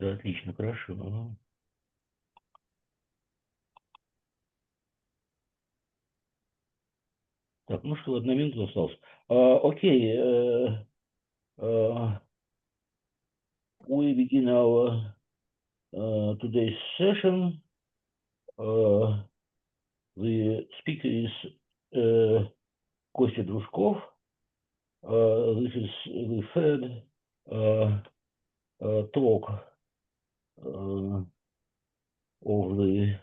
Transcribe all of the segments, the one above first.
Да, отлично, хорошо. Так, ну что, 1 минута осталось. Окей. We begin our today's session. The speaker is Kostya Druzhkov. This is the third talk of the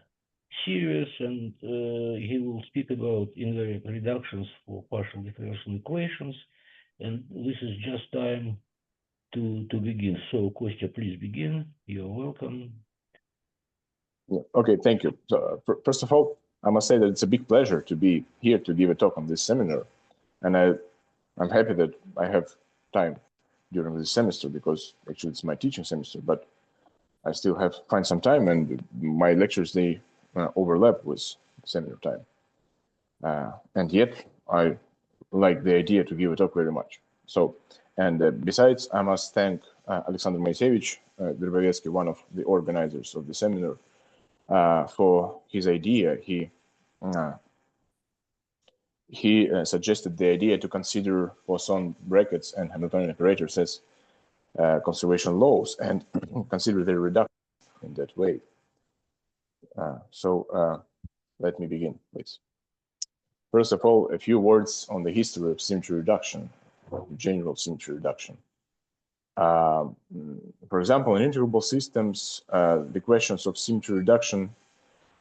series, and he will speak about invariant reductions for partial differential equations. And this is just time to begin. So, Kostya, please begin. You're welcome. Yeah. Okay, thank you. So, first of all, I must say that it's a big pleasure to be here to give a talk on this seminar. And I'm happy that I have time during this semester, because actually it's my teaching semester, but I still have find some time, and my lectures, they overlap with seminar time. And yet I like the idea to give a talk very much. So, and besides, I must thank Alexander Moisevich Druzhkov, one of the organizers of the seminar, for his idea. He suggested the idea to consider Poisson brackets and Hamiltonian operators as conservation laws and consider their reduction in that way. So let me begin, please. First of all, a few words on the history of symmetry reduction, general symmetry reduction. For example, in integrable systems, the questions of symmetry reduction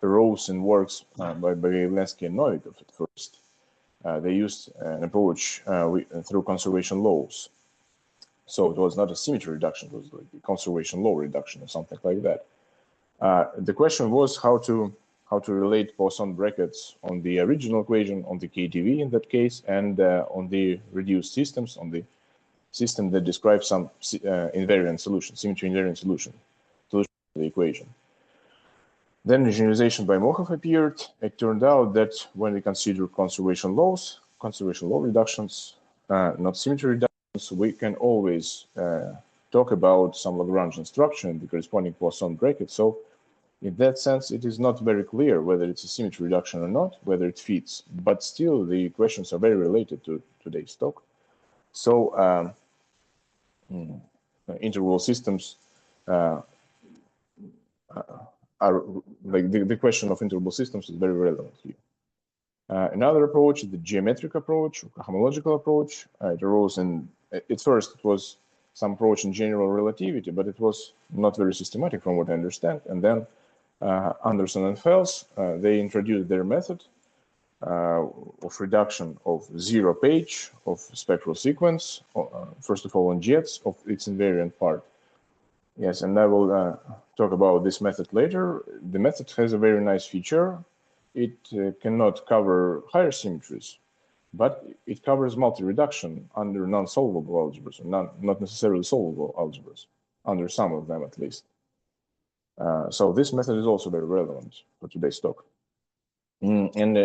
arose in works by Bivectors and Novikov at first. They used an approach through conservation laws. So it was not a symmetry reduction, it was like a conservation law reduction or something like that. The question was how to relate Poisson brackets on the original equation, on the KTV in that case, and on the reduced systems, on the system that describes some invariant solution, symmetry invariant solution of the equation. Then generalization by Mokhov appeared. It turned out that when we consider conservation law reductions, not symmetry reductions, we can always talk about some Lagrangian structure in the corresponding Poisson bracket. So in that sense, it is not very clear whether it's a symmetry reduction or not, whether it fits, but still the questions are very related to today's talk. So integral systems are like the question of integrable systems is very relevant here. Another approach is the geometric approach, homological approach. It arose at first it was some approach in general relativity, but it was not very systematic from what I understand. And then Anderson and Fels, they introduced their method of reduction of 0 page of spectral sequence, first of all on jets of its invariant part. Yes, and I will talk about this method later. The method has a very nice feature. It cannot cover higher symmetries, but it covers multi-reduction under non-solvable algebras, or not necessarily solvable algebras, under some of them at least. So this method is also very relevant for today's talk. And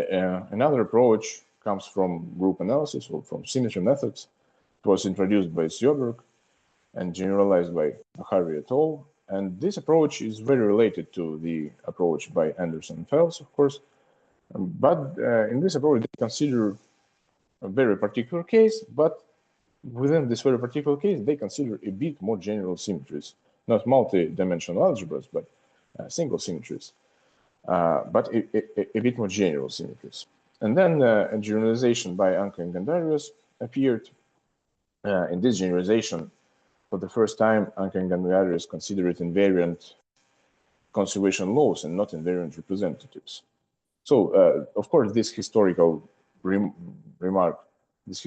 another approach comes from group analysis or from symmetry methods. It was introduced by Sjöberg and generalized by Harvey et al. And this approach is very related to the approach by Anderson and Fels, of course. But in this approach, they consider a very particular case, but within this very particular case, they consider a bit more general symmetries, not multi-dimensional algebras, but single symmetries, but a bit more general symmetries. And then a generalization by Anka and Gandarius appeared. In this generalization, for the first time, Anka and Gandarius considered invariant conservation laws and not invariant representatives. So, of course, this historical remark, this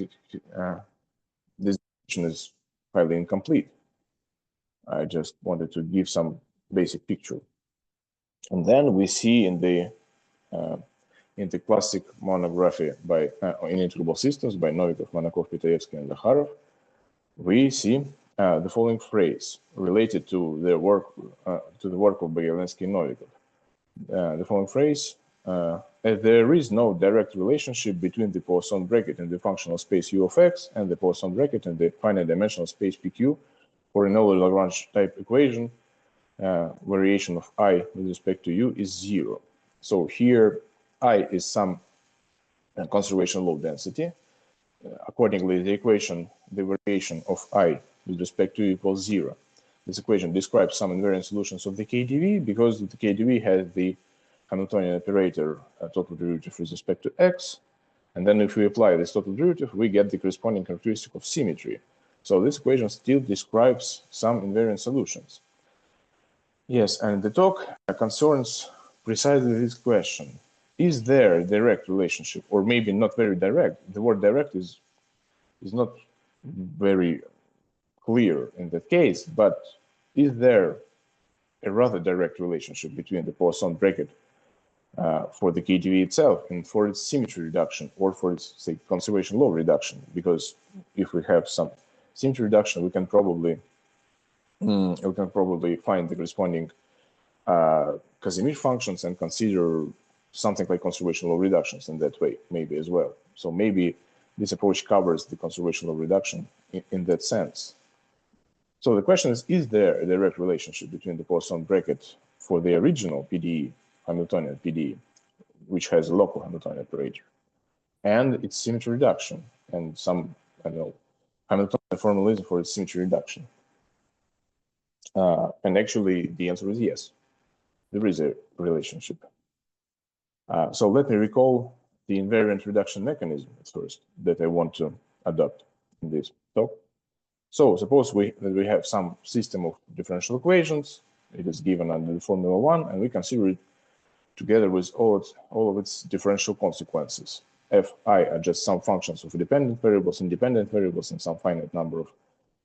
definition is highly incomplete. I just wanted to give some basic picture. And then we see in the classic monography by in integrable systems by Novikov, Monakov, Pitaevsky, and Zakharov, we see the following phrase related to the work of Bogolinsky and Novikov. The following phrase: there is no direct relationship between the Poisson bracket in the functional space U of x and the Poisson bracket in the finite dimensional space PQ for an Euler Lagrange type equation variation of I with respect to U is 0. So here I is some conservation law density. Accordingly, the equation, the variation of I with respect to U equals 0. This equation describes some invariant solutions of the KdV because the KdV has the Hamiltonian operator total derivative with respect to x. And then if we apply this total derivative, we get the corresponding characteristic of symmetry. So this equation still describes some invariant solutions. Yes, and the talk concerns precisely this question. Is there a direct relationship, or maybe not very direct? The word direct is not very clear in that case, but is there a rather direct relationship between the Poisson bracket for the KdV itself and for its symmetry reduction, or for its, say, conservation law reduction? Because if we have some symmetry reduction, we can probably find the corresponding Casimir functions and consider something like conservation law reductions in that way, maybe as well. So maybe this approach covers the conservation law reduction in that sense. So the question is there a direct relationship between the Poisson bracket for the original PDE, Hamiltonian PDE, which has a local Hamiltonian operator, and its symmetry reduction, and some, I don't know, Hamiltonian formalism for its symmetry reduction? And actually, the answer is yes. There is a relationship. So let me recall the invariant reduction mechanism at first that I want to adopt in this talk. So suppose we have some system of differential equations. It is given under the formula 1, and we consider it together with all of its differential consequences. Fi are just some functions of dependent variables, independent variables, and some finite number of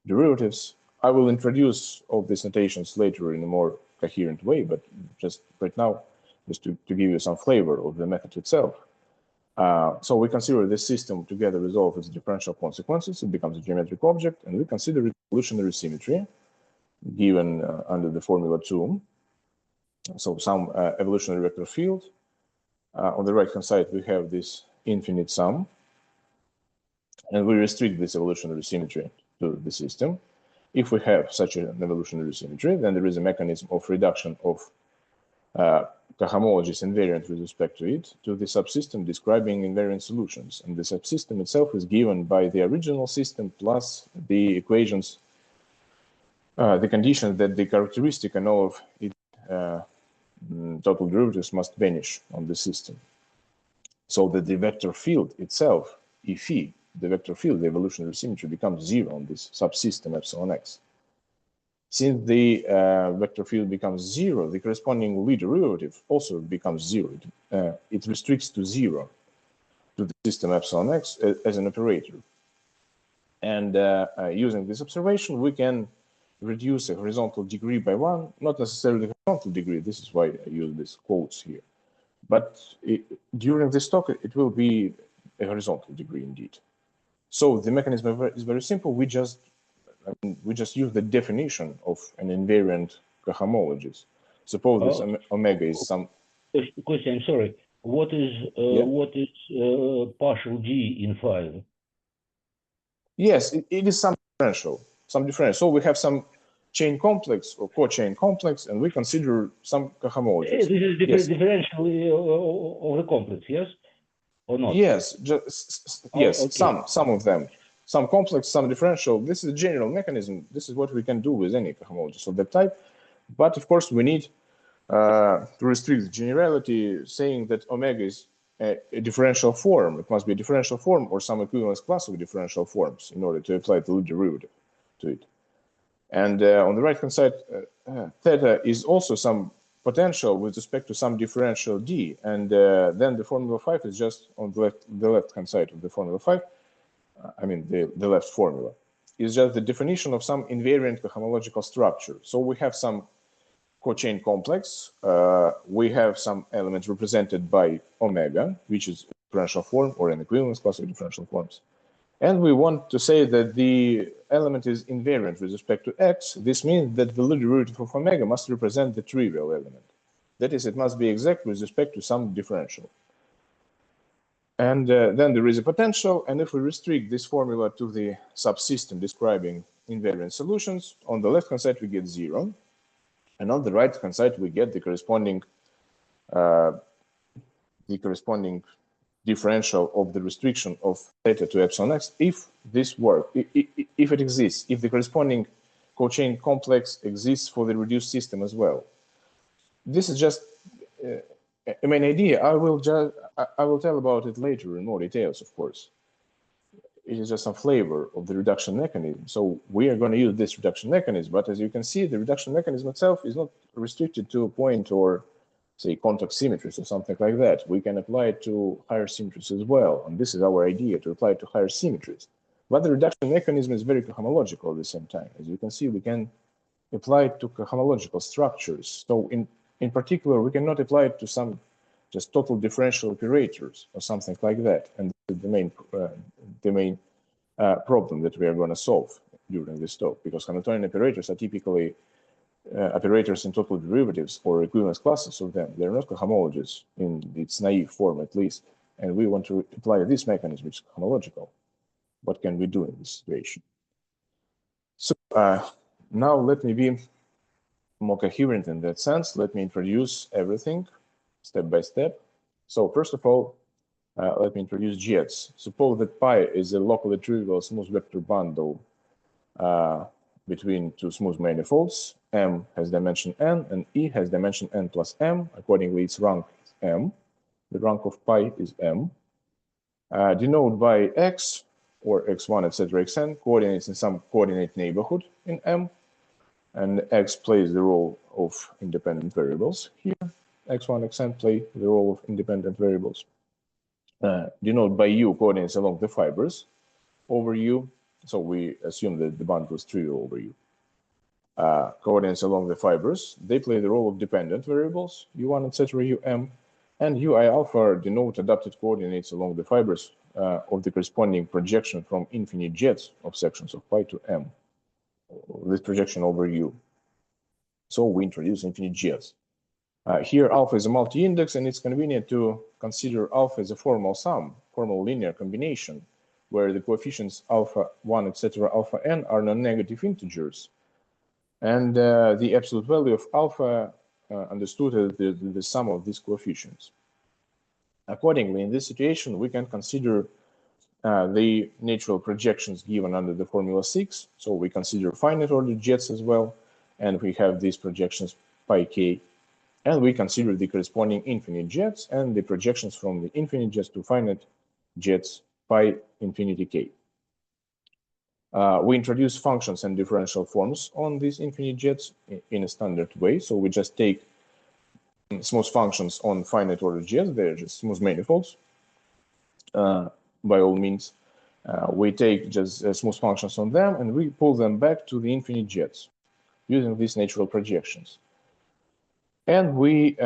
derivatives. I will introduce all these notations later in a more coherent way, but just right now, just to give you some flavor of the method itself. So we consider this system together with all of its differential consequences. It becomes a geometric object, and we consider its evolutionary symmetry given under the formula 2. So some evolutionary vector field. On the right-hand side, we have this infinite sum, and we restrict this evolutionary symmetry to the system. If we have such an evolutionary symmetry, then there is a mechanism of reduction of cohomologies invariant with respect to it to the subsystem describing invariant solutions. And the subsystem itself is given by the original system plus the equations, the condition that the characteristic and all of its total derivatives must vanish on the system. So that the vector field itself, Phi, the vector field, the evolutionary symmetry, becomes 0 on this subsystem epsilon x. Since the vector field becomes 0, the corresponding Lie derivative also becomes 0. It restricts to 0 to the system epsilon x as an operator. And using this observation, we can reduce a horizontal degree by 1, not necessarily horizontal degree. This is why I use these quotes here. But during this talk, it will be a horizontal degree indeed. So the mechanism is very simple. We just use the definition of an invariant cohomologies. Suppose this omega is some. Question, I'm sorry. What is partial G in 5? Yes, it is some differential. So we have some chain complex or co-chain complex, and we consider some cohomologies. This is differential of the complex, yes or not? Yes, yes. Okay. Some of them, some complex, some differential. This is a general mechanism. This is what we can do with any cohomologies of that type. But of course, we need to restrict the generality, saying that omega is a differential form. It must be a differential form or some equivalence class of differential forms in order to apply the Lie derivative to it. And on the right-hand side, theta is also some potential with respect to some differential d. And then the formula 5 is just on the left-hand side of the formula 5. I mean, the left formula is just the definition of some invariant cohomological structure. So we have some co-chain complex. We have some elements represented by omega, which is a differential form or an equivalence class of differential forms. And we want to say that the element is invariant with respect to x. This means that the Lie derivative of omega must represent the trivial element. That is, it must be exact with respect to some differential. And then there is a potential. And if we restrict this formula to the subsystem describing invariant solutions, on the left-hand side, we get 0. And on the right-hand side, we get the corresponding differential of the restriction of theta to epsilon x if this works, if it exists, if the corresponding co-chain complex exists for the reduced system as well. This is just a main idea. I will tell about it later in more details, of course. It is just some flavor of the reduction mechanism. So we are going to use this reduction mechanism, but as you can see, the reduction mechanism itself is not restricted to a point or say contact symmetries or something like that. We can apply it to higher symmetries as well. And this is our idea, to apply it to higher symmetries. But the reduction mechanism is very cohomological at the same time. As you can see, we can apply it to cohomological structures. So in particular, we cannot apply it to some just total differential operators or something like that. And this is the main problem that we are going to solve during this talk, because Hamiltonian operators are typically operators in total derivatives or equivalence classes of them. They're not cohomologies in its naive form, at least. And we want to apply this mechanism, which is cohomological. What can we do in this situation? So now let me be more coherent in that sense. Let me introduce everything step by step. So first of all, let me introduce jets. Suppose that pi is a locally trivial smooth vector bundle between two smooth manifolds. M has dimension n and E has dimension n plus m. Accordingly, its rank is m. The rank of pi is m. Denote by x or x1, etc., xn, coordinates in some coordinate neighborhood in M. And x plays the role of independent variables here. X1, xn play the role of independent variables. Denote by u coordinates along the fibers over u. So we assume that the bundle is trivial over u. Coordinates along the fibers, they play the role of dependent variables, u1, etc., um. And ui alpha denote adapted coordinates along the fibers of the corresponding projection from infinite jets of sections of pi to m. This projection over u. So we introduce infinite jets. Here alpha is a multi-index, and it's convenient to consider alpha as a formal sum, formal linear combination, where the coefficients alpha 1, etc., alpha n are non-negative integers. And the absolute value of alpha understood as the sum of these coefficients. Accordingly, in this situation, we can consider the natural projections given under the formula 6. So we consider finite order jets as well, and we have these projections pi k. And we consider the corresponding infinite jets and the projections from the infinite jets to finite jets pi infinity k. We introduce functions and differential forms on these infinite jets in a standard way. So we just take smooth functions on finite order jets. They're just smooth manifolds. By all means, we take just smooth functions on them and we pull them back to the infinite jets using these natural projections. And we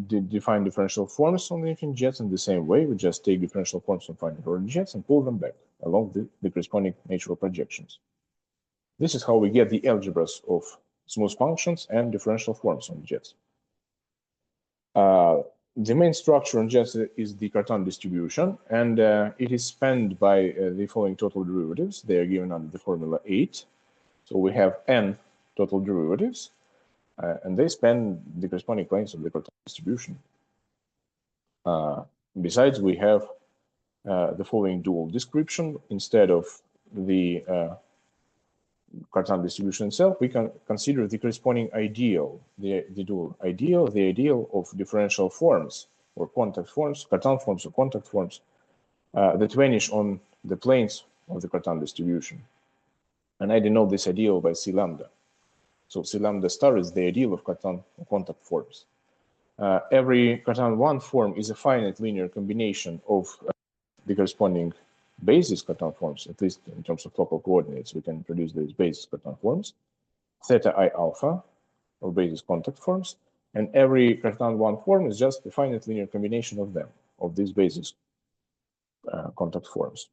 define differential forms on the infinite jets in the same way. We just take differential forms on finite order jets and pull them back along the corresponding natural projections. This is how we get the algebras of smooth functions and differential forms on jets. The main structure on jets is the Cartan distribution, and it is spanned by the following total derivatives. They are given under the formula 8. So we have n total derivatives, and they span the corresponding planes of the Cartan distribution. Besides, we have the following dual description. Instead of the Cartan distribution itself, we can consider the corresponding ideal, the dual ideal, the ideal of differential forms or contact forms, Cartan forms or contact forms that vanish on the planes of the Cartan distribution. And I denote this ideal by C lambda. So C lambda star is the ideal of Cartan or contact forms. Every Cartan 1 form is a finite linear combination of the corresponding basis Cartan forms, at least in terms of local coordinates. We can produce these basis Cartan forms, theta I alpha, or basis contact forms, and every Cartan 1 form is just a finite linear combination of them, of these basis contact forms.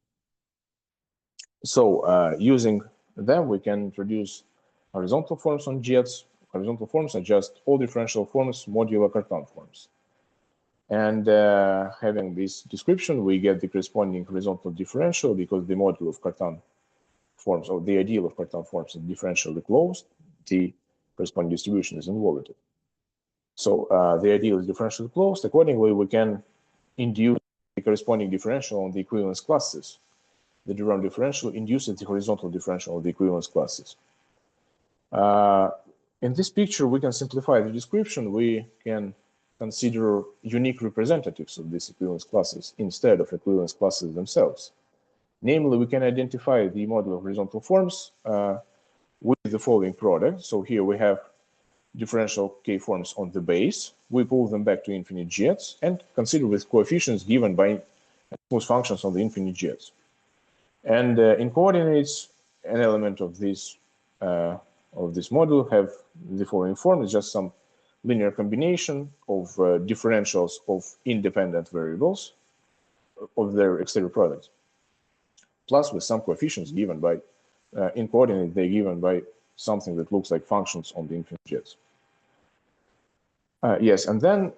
So using them, we can introduce horizontal forms on jets. Horizontal forms are just all differential forms modulo Cartan forms. And having this description, we get the corresponding horizontal differential because the module of Cartan forms, or the ideal of Cartan forms, is differentially closed. The corresponding distribution is involved. So the ideal is differentially closed. Accordingly, we can induce the corresponding differential on the equivalence classes. The Durand differential induces the horizontal differential of the equivalence classes. In this picture, we can simplify the description. We can consider unique representatives of these equivalence classes instead of equivalence classes themselves. Namely, we can identify the model of horizontal forms with the following product. So here we have differential K forms on the base. We pull them back to infinite jets and consider with coefficients given by smooth functions on the infinite jets. And in coordinates, an element of this model have the following form. It's just some linear combination of differentials of independent variables of their exterior products, plus with some coefficients given by, in coordinates, they're given by something that looks like functions on the infinite jets. Yes, and then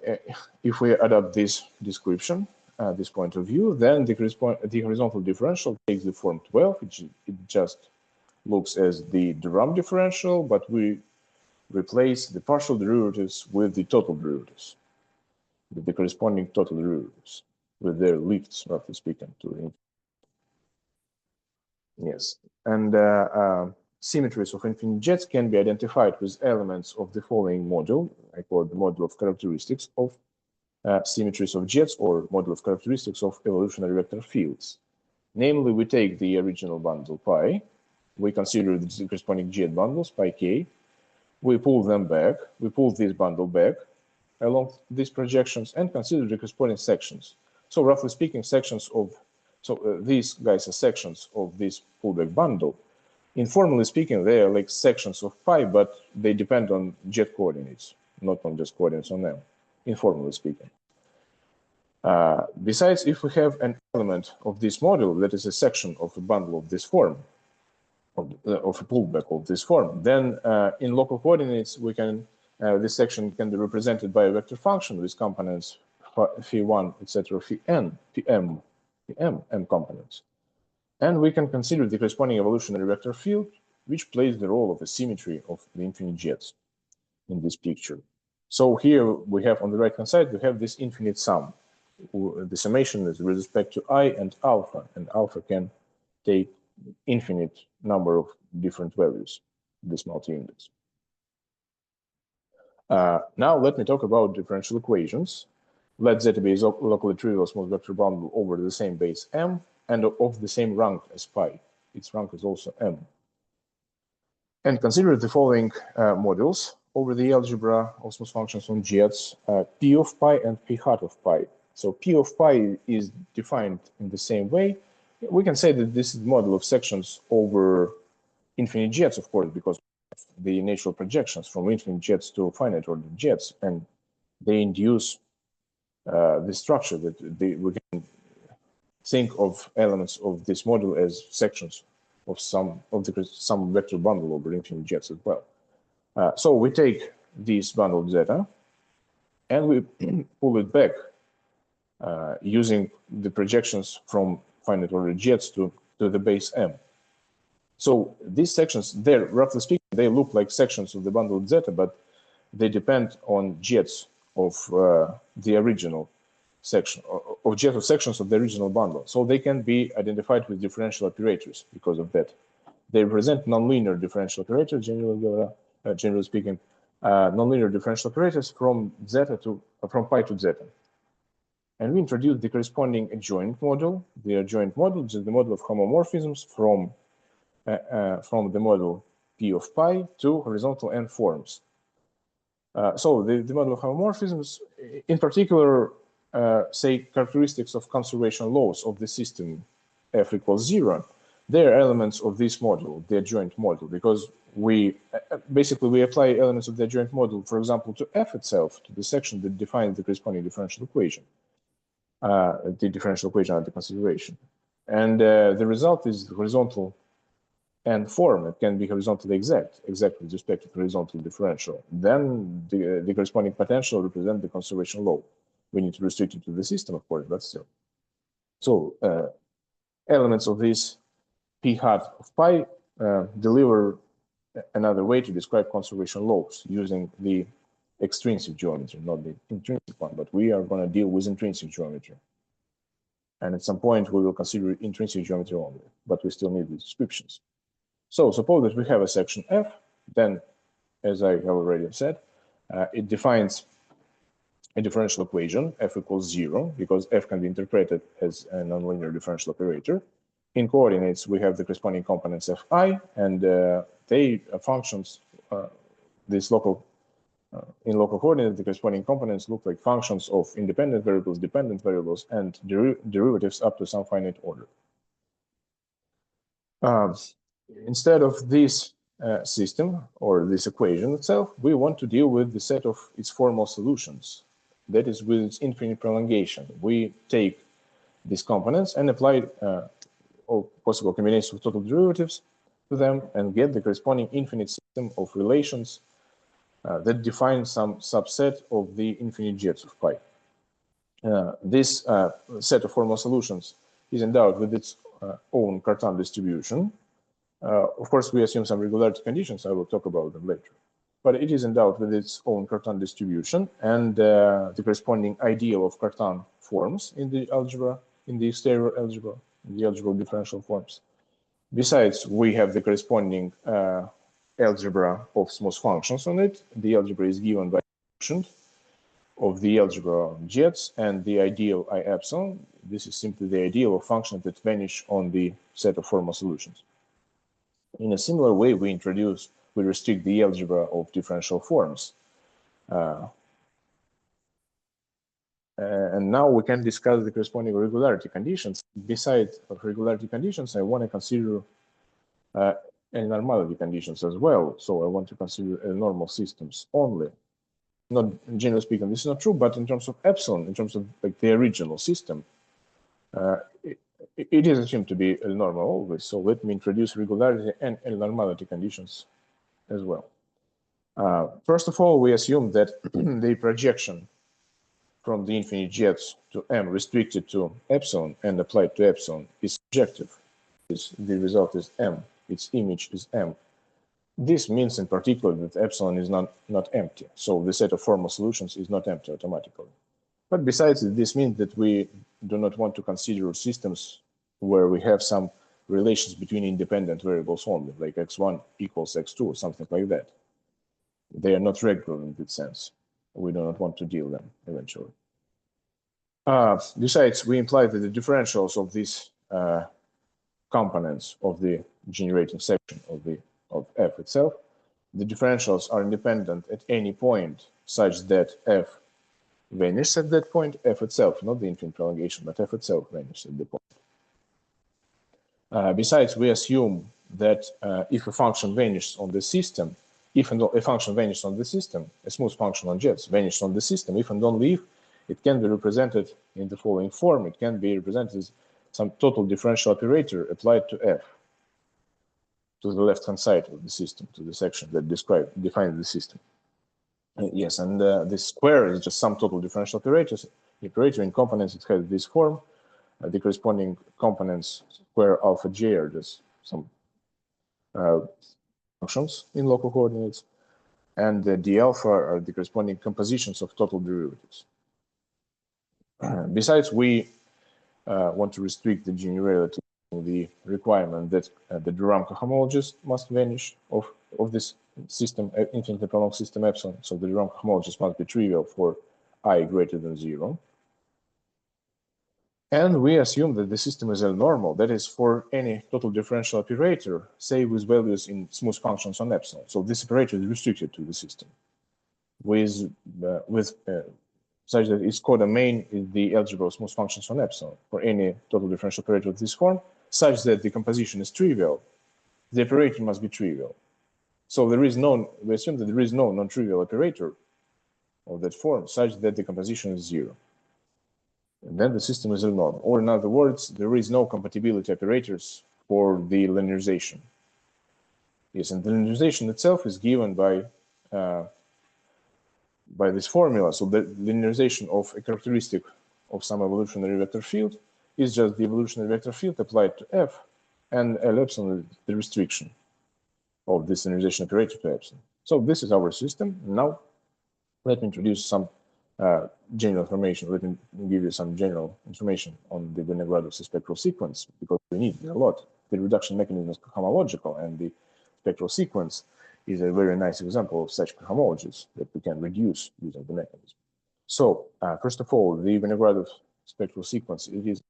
if we adopt this description, this point of view, then the horizontal differential takes the form 12, which it just looks as the Durand differential, but we replace the partial derivatives with the total derivatives, with the corresponding total derivatives, with their lifts, roughly speaking, to the infinite. Yes, and symmetries of infinite jets can be identified with elements of the following module. I call it the module of characteristics of symmetries of jets, or module of characteristics of evolutionary vector fields. Namely, we take the original bundle pi, we consider the corresponding jet bundles pi k, we pull them back, we pull this bundle back along these projections and consider the corresponding sections. So roughly speaking, sections of, these guys are sections of this pullback bundle. Informally speaking, they are like sections of pi, but they depend on jet coordinates, not on just coordinates on them, informally speaking. Besides, if we have an element of this module that is a section of a bundle of this form, of a pullback of this form, then in local coordinates, we can, this section can be represented by a vector function with components phi1, etc., phi n, m components. And we can consider the corresponding evolutionary vector field, which plays the role of a symmetry of the infinite jets in this picture. So here we have, on the right-hand side, we have this infinite sum. The summation is with respect to I and alpha can take infinite number of different values, this multi-index. Now let me talk about differential equations. Let Z be a locally trivial smooth vector bundle over the same base M and of the same rank as pi. Its rank is also M. And consider the following modules over the algebra of smooth functions on jets, P of pi and P hat of pi. So P of pi is defined in the same way. We can say that this is the model of sections over infinite jets, of course, because the natural projections from infinite jets to finite order jets, and they induce the structure that we can think of elements of this model as sections of some vector bundle over infinite jets as well. So we take this bundle zeta and we pull it back using the projections from finite order jets to the base M. So these sections, they're roughly speaking, they look like sections of the bundle zeta, but they depend on jets of the original section, of jets of sections of the original bundle. So they can be identified with differential operators because of that. They represent nonlinear differential operators, generally speaking, nonlinear differential operators from pi to zeta. And we introduce the corresponding adjoint model. The adjoint model is the model of homomorphisms from the model P of pi to horizontal n forms. So the model of homomorphisms, in particular, say characteristics of conservation laws of the system f equals 0, they are elements of this model, the adjoint model, because we basically we apply elements of the adjoint model, for example, to f itself, to the section that defines the corresponding differential equation, the differential equation under consideration. And the result is the horizontal n form. It can be horizontally exact with respect to horizontal differential. Then the corresponding potential represents the conservation law. We need to restrict it to the system, of course, but still. So elements of this P hat of pi deliver another way to describe conservation laws using the extrinsic geometry, not the intrinsic one, but we are going to deal with intrinsic geometry. And at some point, we will consider intrinsic geometry only, but we still need the descriptions. So suppose that we have a section F, then, as I have already said, it defines a differential equation, F equals 0, because F can be interpreted as a nonlinear differential operator. In coordinates, we have the corresponding components Fi, and they functions, this local, in local coordinates, the corresponding components look like functions of independent variables, dependent variables, and derivatives up to some finite order. Instead of this system or this equation itself, we want to deal with the set of its formal solutions. That is with its infinite prolongation. We take these components and apply all possible combinations of total derivatives to them and get the corresponding infinite system of relations that define some subset of the infinite jets of pi. This set of formal solutions is endowed with its own Cartan distribution. Of course, we assume some regularity conditions. I will talk about them later. But it is endowed with its own Cartan distribution and the corresponding ideal of Cartan forms in the algebra, in the exterior algebra, in the algebra of differential forms. Besides, we have the corresponding algebra of smooth functions on it. The algebra is given by function of the algebra of jets and the ideal I epsilon. This is simply the ideal of functions that vanish on the set of formal solutions. In a similar way, we restrict the algebra of differential forms. And now we can discuss the corresponding regularity conditions. Besides regularity conditions, I want to consider normality conditions as well. So I want to consider normal systems only. Not generally speaking, this is not true, but in terms of epsilon, in terms of like the original system, it is assumed to be normal always. So let me introduce regularity and normality conditions as well. First of all, we assume that the projection from the infinite jets to M restricted to epsilon and applied to epsilon is surjective. The result is M, its image is M. This means in particular that epsilon is not empty. So the set of formal solutions is not empty automatically. But besides, this means that we do not want to consider systems where we have some relations between independent variables only, like x1 equals x2 or something like that. They are not regular in that sense. We do not want to deal them eventually. Besides, we imply that the differentials of these components of the generating section of F itself, the differentials are independent at any point such that F vanishes at that point, F itself, not the infinite prolongation, but F itself vanishes at the point. Besides, we assume that if a function vanishes on the system, if a function vanishes on the system, a smooth function on jets vanishes on the system, if and only if, it can be represented in the following form. It can be represented as some total differential operator applied to F, to the left-hand side of the system, to the section that defines the system. Yes, and this square is just some total differential operators. The operator in components, it has this form. The corresponding components square alpha j are just some functions in local coordinates, and the d alpha are the corresponding compositions of total derivatives. Besides, we want to restrict the generality to the requirement that the Druzhkov homologies must vanish of this system, infinitely prolonged system epsilon. So the Druzhkov homologies must be trivial for I greater than 0. And we assume that the system is L-normal, that is for any total differential operator, say with values in smooth functions on epsilon. So this operator is restricted to the system with such that its codomain is the algebra of smooth functions on epsilon for any total differential operator of this form, such that the composition is trivial. The operator must be trivial. So we assume that there is no non-trivial operator of that form, such that the composition is 0. And then the system is L-normal. Or in other words, there is no compatibility operators for the linearization. Yes, and the linearization itself is given by this formula. So the linearization of a characteristic of some evolutionary vector field is just the evolutionary vector field applied to F, and L epsilon is the restriction. of this standardization operator to epsilon. So this is our system. Now, let me introduce some general information. Let me give you some general information on the Vinogradov's spectral sequence, because we need it a lot. The reduction mechanism is cohomological, and the spectral sequence is a very nice example of such cohomologies that we can reduce using the mechanism. So, first of all, the Vinogradov spectral sequence, it is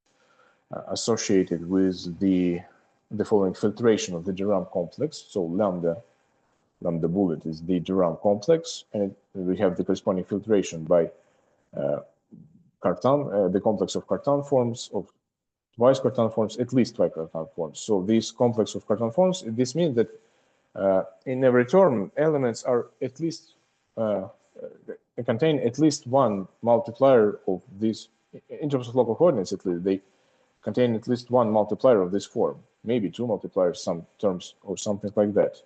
associated with the following filtration of the de Rham complex. So lambda bullet is the de Rham complex, and we have the corresponding filtration by Cartan, the complex of Cartan forms, of twice Cartan forms, at least twice Cartan forms. So this complex of Cartan forms, this means that in every term, elements are at least contain at least one multiplier of this. In terms of local coordinates, at least they contain at least one multiplier of this form, maybe two multipliers, some terms, or something like that.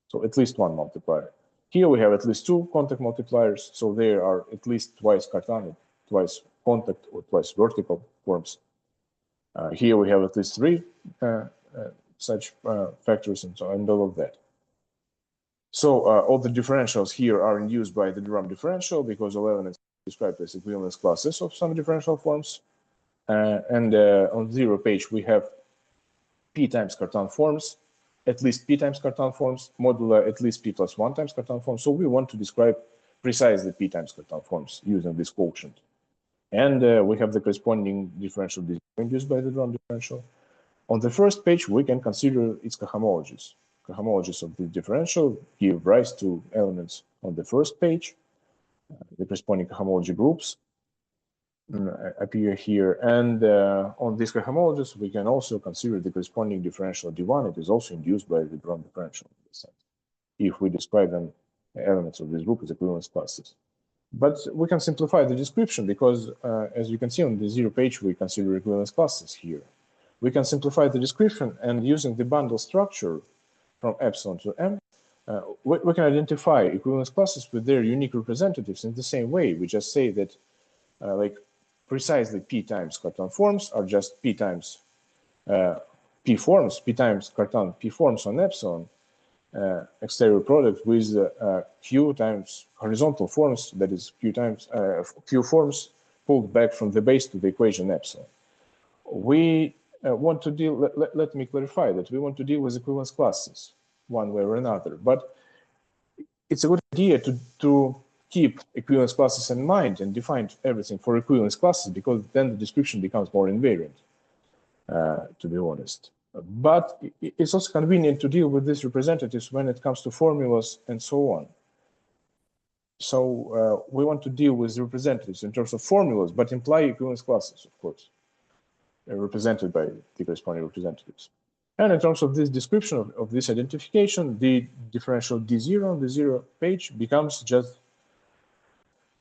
So at least one multiplier. Here we have at least two contact multipliers, so there are at least twice Cartanic, twice contact, or twice vertical forms. Here we have at least three such factors, and so and all of that. So all the differentials here are induced by the de Rham differential, because all elements are described as equivalence classes of some differential forms. And on the 0 page, we have p times Cartan forms, at least p times Cartan forms, modular at least p plus 1 times Cartan forms. So we want to describe precisely p times Cartan forms using this quotient. And we have the corresponding differential induced by the de Rham differential. On the first page, we can consider its cohomologies. Cohomologies of the differential give rise to elements on the first page. The corresponding cohomology groups appear here. And on these cohomologies, we can also consider the corresponding differential d1. It is also induced by the de Rham differential in this sense, if we describe them elements of this group as equivalence classes. But we can simplify the description, because as you can see on the 0 page, we consider equivalence classes here. We can simplify the description, and using the bundle structure from epsilon to m, we can identify equivalence classes with their unique representatives in the same way. We just say that like precisely p times Cartan forms are just p times p forms, p times Cartan p forms on epsilon, exterior product with q times horizontal forms, that is q times q forms pulled back from the base to the equation epsilon. We want to deal, let me clarify that we want to deal with equivalence classes one way or another, but it's a good idea to keep equivalence classes in mind and define everything for equivalence classes, because then the description becomes more invariant, to be honest. But it's also convenient to deal with these representatives when it comes to formulas and so on. So we want to deal with representatives in terms of formulas, but imply equivalence classes, of course, represented by the corresponding representatives. And in terms of this description of this identification, the differential d0 on the 0 page becomes just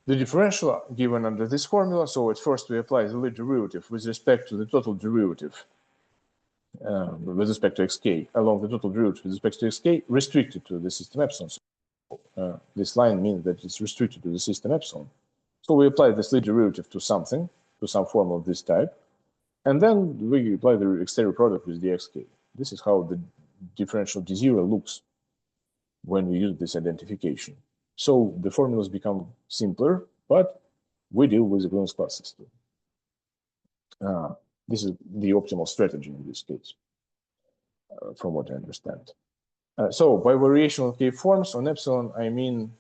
the differential given under this formula. So at first we apply the Lie derivative with respect to the total derivative with respect to xk, along the total derivative with respect to xk, restricted to the system epsilon. So this line means that it's restricted to the system epsilon. So we apply this Lie derivative to something, to some form of this type, and then we apply the exterior product with the xk. This is how the differential d0 looks when we use this identification. So the formulas become simpler, but we deal with equivalence classes too. This is the optimal strategy in this case, from what I understand. So by variational K forms on epsilon, I mean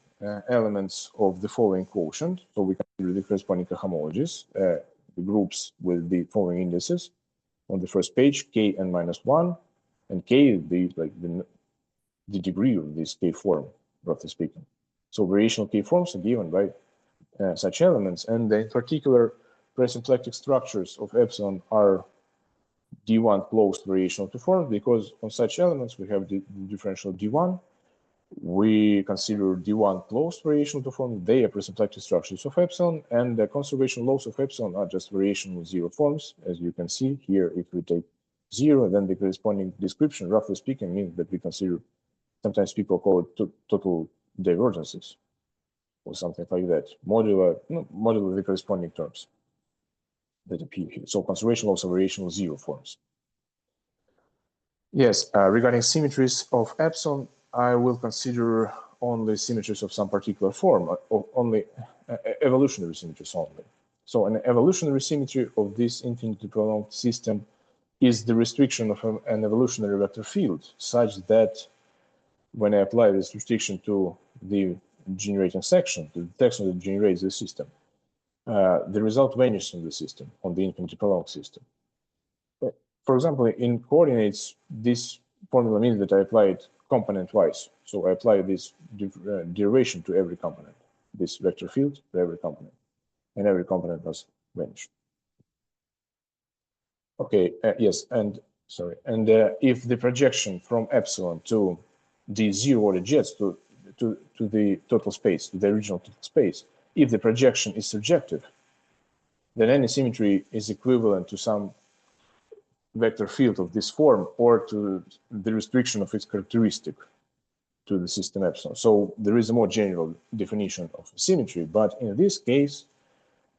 elements of the following quotient. So we consider the corresponding cohomologies, the groups with the following indices. On the first page, k n minus 1, and k is the degree of this K form, roughly speaking. So variational K forms are given by such elements, and in particular, presymplectic structures of epsilon are d1 closed variational to forms, because on such elements we have the differential d1. We consider d1 closed variational to forms. They are presymplectic structures of epsilon, and the conservation laws of epsilon are just variational 0 forms. As you can see here, if we take 0, then the corresponding description, roughly speaking, means that we consider, sometimes people call it total divergences or something like that, modular the corresponding terms that appear here. So conservation laws are variational 0 forms. Yes, regarding symmetries of epsilon, I will consider only symmetries of some particular form, or only evolutionary symmetries only. So an evolutionary symmetry of this infinitely prolonged system is the restriction of an evolutionary vector field, such that when I apply this restriction to the generating section, to the section that generates the system, the result vanishes from the system, on the infinitely prolonged system. For example, in coordinates, this formula means that I applied component-wise. So I apply this derivation to every component, this vector field to every component, and every component must vanish. Okay, yes, and sorry, and if the projection from epsilon to the zero-order jets to the total space, to the original total space, if the projection is surjective, then any symmetry is equivalent to some vector field of this form or to the restriction of its characteristic to the system epsilon. So there is a more general definition of symmetry, but in this case,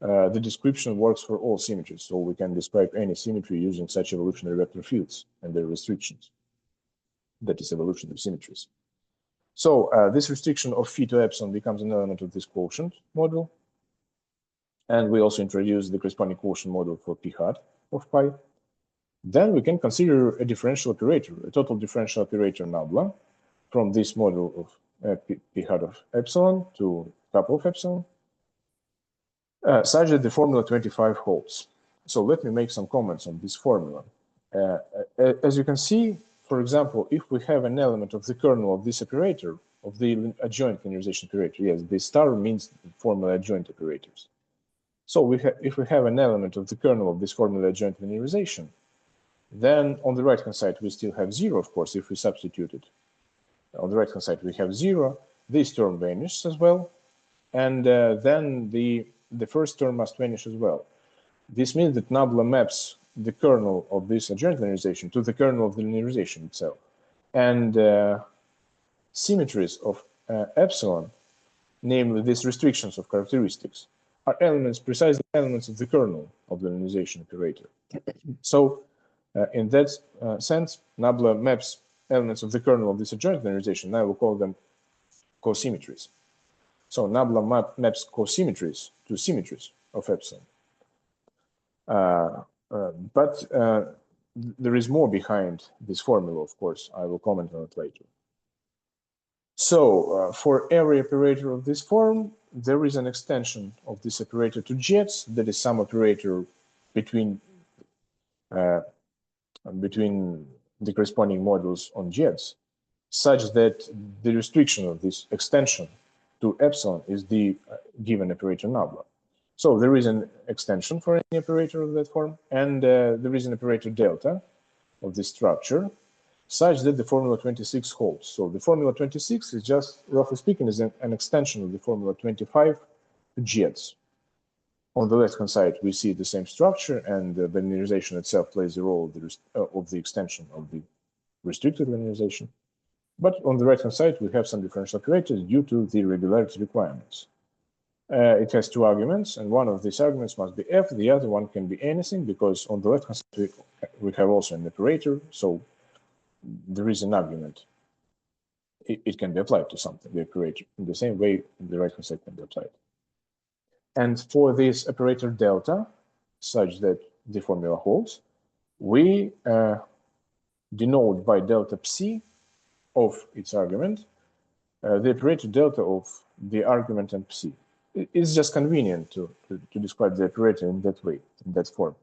the description works for all symmetries. So we can describe any symmetry using such evolutionary vector fields and their restrictions. That is evolutionary symmetries. So this restriction of phi to epsilon becomes an element of this quotient model. And we also introduce the corresponding quotient model for p hat of pi. Then we can consider a differential operator, a total differential operator nabla, from this model of p hat of epsilon to couple of epsilon, such that the formula 25 holds. So let me make some comments on this formula. As you can see, for example, if we have an element of the kernel of this operator, of the adjoint linearization operator, yes, the star means formula adjoint operators. So if we have an element of the kernel of this formula adjoint linearization, then on the right-hand side, we still have 0, of course, if we substitute it. On the right-hand side, we have 0. This term vanishes as well. And then the first term must vanish as well. This means that nabla maps the kernel of this adjoint linearization to the kernel of the linearization itself. And symmetries of epsilon, namely these restrictions of characteristics, are elements, precisely elements of the kernel of the linearization operator. So in that sense, nabla maps elements of the kernel of this adjoint linearization, and I will call them cosymmetries. So nabla maps cosymmetries to symmetries of epsilon. But there is more behind this formula, of course. I will comment on it later. So for every operator of this form, there is an extension of this operator to jets. That is some operator between the corresponding modules on jets, such that the restriction of this extension to epsilon is the given operator nabla. So there is an extension for any operator of that form, and there is an operator delta of this structure, such that the formula 26 holds. So the formula 26 is just, roughly speaking, is an extension of the formula 25 to jets. On the left-hand side, we see the same structure, and the linearization itself plays the role of the extension of the restricted linearization. But on the right-hand side, we have some differential operators due to the regularity requirements. It has two arguments, and one of these arguments must be f. The other one can be anything, because on the left-hand side, we have also an operator, so there is an argument. It can be applied to something, the operator, in the same way the right-hand side can be applied. And for this operator delta, such that the formula holds, we denote by delta psi of its argument the operator delta of the argument and psi. It's just convenient to describe the operator in that way, in that form.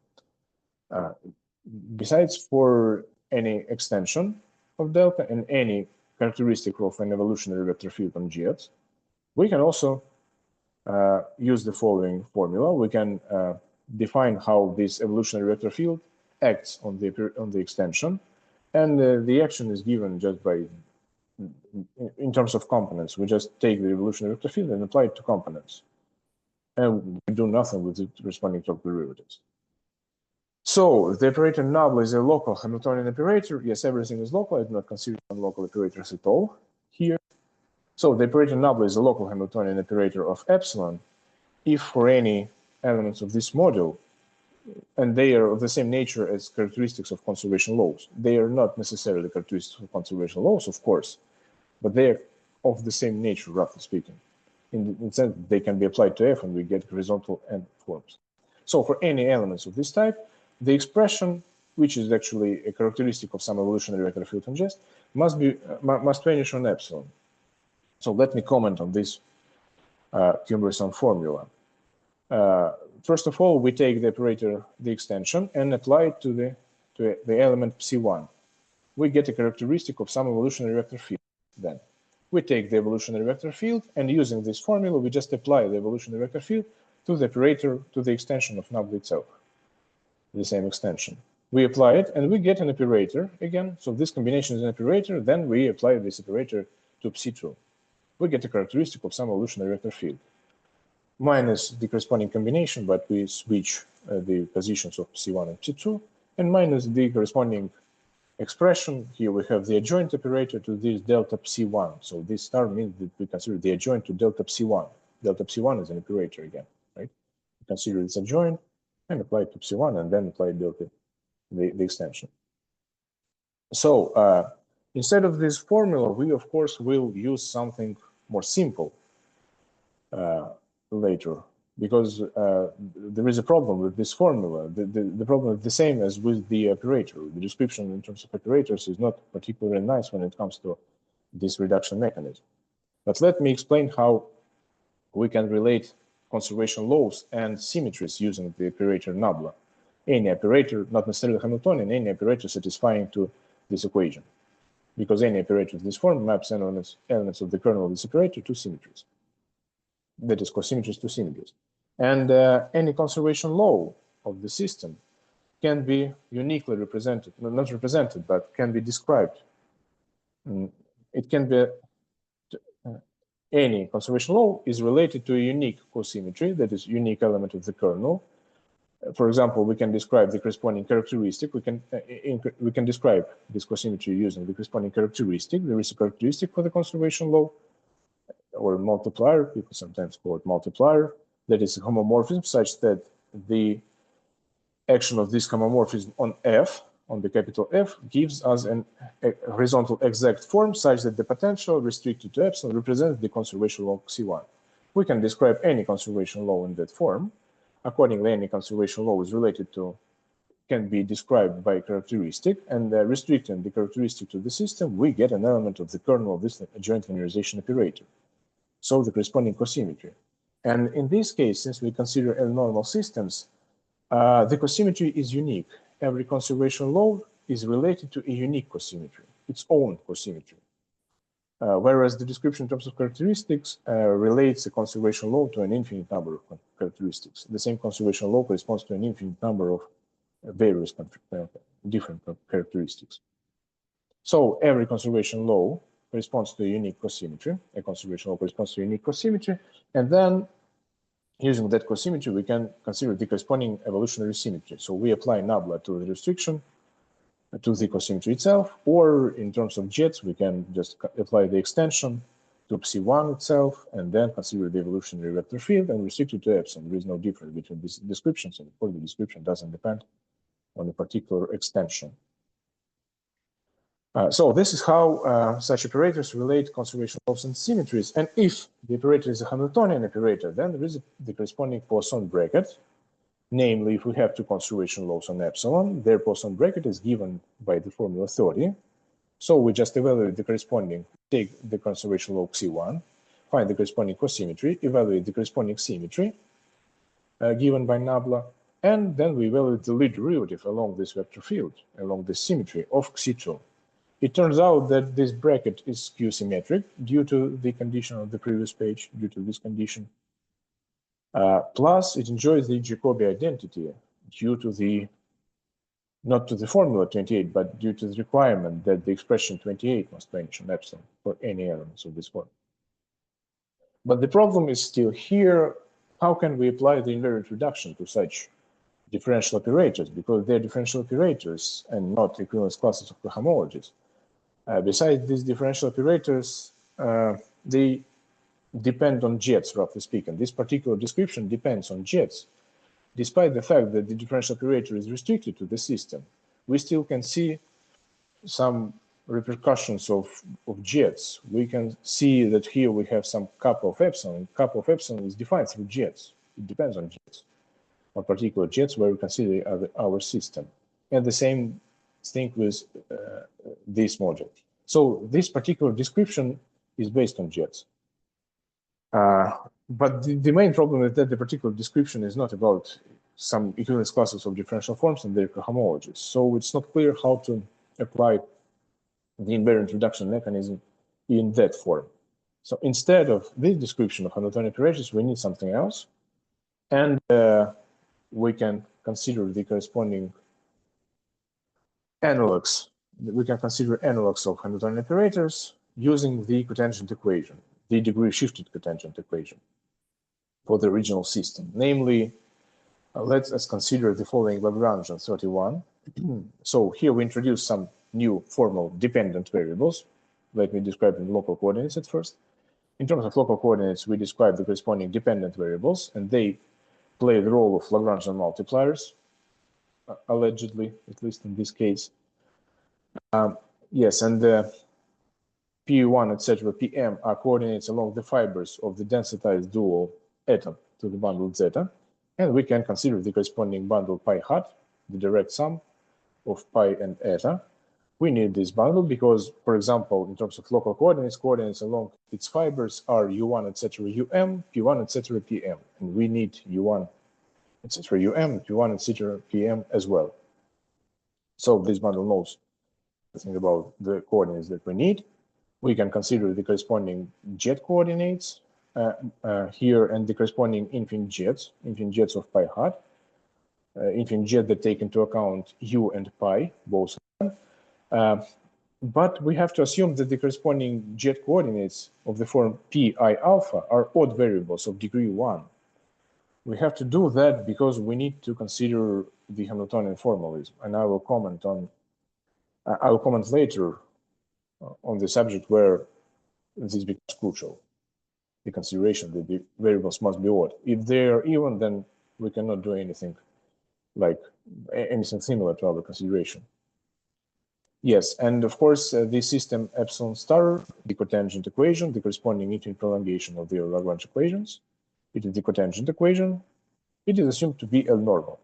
Besides, for any extension of delta and any characteristic of an evolutionary vector field on jets, we can also use the following formula. We can define how this evolutionary vector field acts on the extension, and the action is given just by, in terms of components. We just take the evolutionary vector field and apply it to components, and we do nothing with the corresponding torque derivatives. So the operator nabla is a local Hamiltonian operator. Yes, everything is local. I do not consider non-local operators at all here. So the operator nabla is a local Hamiltonian operator of epsilon if for any elements of this module, and they are of the same nature as characteristics of conservation laws. They are not necessarily characteristics of conservation laws, of course, but they're of the same nature, roughly speaking. In the sense that they can be applied to F and we get horizontal end forms. So for any elements of this type, the expression, which is actually a characteristic of some evolutionary vector field on J, must vanish on epsilon. So let me comment on this Kuhn-Bresson formula. First of all, we take the operator, the extension, and apply it to the element psi1. We get a characteristic of some evolutionary vector field. Then we take the evolutionary vector field, and using this formula, we just apply the evolutionary vector field to the operator, to the extension of nabla itself, the same extension. We apply it, and we get an operator again. So this combination is an operator. Then we apply this operator to psi2. We get a characteristic of some evolutionary vector field, minus the corresponding combination, but we switch the positions of psi1 and psi2, and minus the corresponding expression. Here we have the adjoint operator to this delta psi1. So this star means that we consider the adjoint to delta psi1. Delta psi1 is an operator again, right? We consider this adjoint and apply it to psi1, and then apply delta, the extension. So instead of this formula, we of course will use something more simple later, because there is a problem with this formula. The problem is the same as with the operator. The description in terms of operators is not particularly nice when it comes to this reduction mechanism. But let me explain how we can relate conservation laws and symmetries using the operator nabla. Any operator, not necessarily Hamiltonian, any operator satisfying to this equation. Because any operator of this form maps elements of the kernel of this operator to symmetries. That is, cosymmetries to symmetries. And any conservation law of the system can be uniquely represented, not represented, but can be described. It can be, any conservation law is related to a unique cosymmetry, that is, unique element of the kernel. For example, we can describe the corresponding characteristic. We can describe this cosymmetry using the corresponding characteristic. There is a characteristic for the conservation law, or multiplier. People sometimes call it multiplier. That is a homomorphism such that the action of this homomorphism on F, on the capital F, gives us a horizontal exact form such that the potential restricted to epsilon represents the conservation law C1. We can describe any conservation law in that form. Accordingly, any conservation law is related to, can be described by a characteristic, and restricting the characteristic to the system, we get an element of the kernel of this adjoint linearization operator. So the corresponding cosymmetry. And in this case, since we consider L-normal systems, the cosymmetry is unique. Every conservation law is related to a unique cosymmetry, its own cosymmetry. Whereas the description in terms of characteristics relates a conservation law to an infinite number of characteristics. The same conservation law corresponds to an infinite number of various different characteristics. So every conservation law corresponds to a unique cosymmetry. A conservation law corresponds to a unique cosymmetry. And then using that cosymmetry, we can consider the corresponding evolutionary symmetry. So we apply nabla to the restriction, to the cosymmetry itself, or in terms of jets, we can just apply the extension to psi1 itself, and then consider the evolutionary vector field and restrict it to epsilon. There is no difference between these descriptions, and of course the description doesn't depend on a particular extension. So this is how such operators relate conservation laws and symmetries. And if the operator is a Hamiltonian operator, then there is the corresponding Poisson bracket. Namely, if we have two conservation laws on epsilon, their Poisson bracket is given by the formula 30. So we just evaluate the corresponding, take the conservation law C1, find the corresponding cosymmetry, evaluate the corresponding symmetry given by nabla, and then we evaluate the lead derivative along this vector field, along this symmetry of C2. It turns out that this bracket is skew-symmetric due to the condition of the previous page, due to this condition. Plus, it enjoys the Jacobi identity due to the, not to the formula 28, but due to the requirement that the expression 28 must vanish on epsilon for any elements of this form. But the problem is still here. How can we apply the invariant reduction to such differential operators? Because they're differential operators and not equivalence classes of cohomologies. Besides these differential operators, they depend on jets, roughly speaking. This particular description depends on jets. Despite the fact that the differential operator is restricted to the system, we still can see some repercussions of jets, we can see that here we have some kappa of epsilon. Kappa of epsilon is defined through jets. It depends on jets, on particular jets where we consider our system. And the same thing with this module. So this particular description is based on jets. But the main problem is that the particular description is not about some equivalence classes of differential forms and their cohomologies. So it's not clear how to apply the invariant reduction mechanism in that form. So instead of this description of Hamiltonian operators, we need something else. And we can consider the corresponding analogs. We can consider analogs of Hamiltonian operators using the cotangent equation, the degree shifted cotangent equation for the original system. Namely, let us consider the following Lagrangian 31. So here we introduce some new formal dependent variables. Let me describe in local coordinates at first. In terms of local coordinates, we describe the corresponding dependent variables, and they play the role of Lagrangian multipliers, allegedly, at least in this case. Yes, and the P1, etc., Pm are coordinates along the fibers of the densitized dual atom to the bundle zeta. And we can consider the corresponding bundle pi hat, the direct sum of pi and eta. We need this bundle because, for example, in terms of local coordinates, coordinates along its fibers are u1, etc., um, p1, etc., pm. And we need u1, etc., um, p1, etc., pm as well. So this bundle knows everything about the coordinates that we need. We can consider the corresponding jet coordinates here and the corresponding infinite jets of pi hat, infinite jet that take into account u and pi, both of them. But we have to assume that the corresponding jet coordinates of the form pi alpha are odd variables of degree 1. We have to do that because we need to consider the Hamiltonian formalism, and I will comment later on the subject where this becomes crucial, the consideration that the variables must be odd. If they are even, then we cannot do anything like anything similar to our consideration. Yes, and of course, the system epsilon star, the cotangent equation, the corresponding infinite prolongation of the Lagrange equations. It is the cotangent equation. It is assumed to be L normal.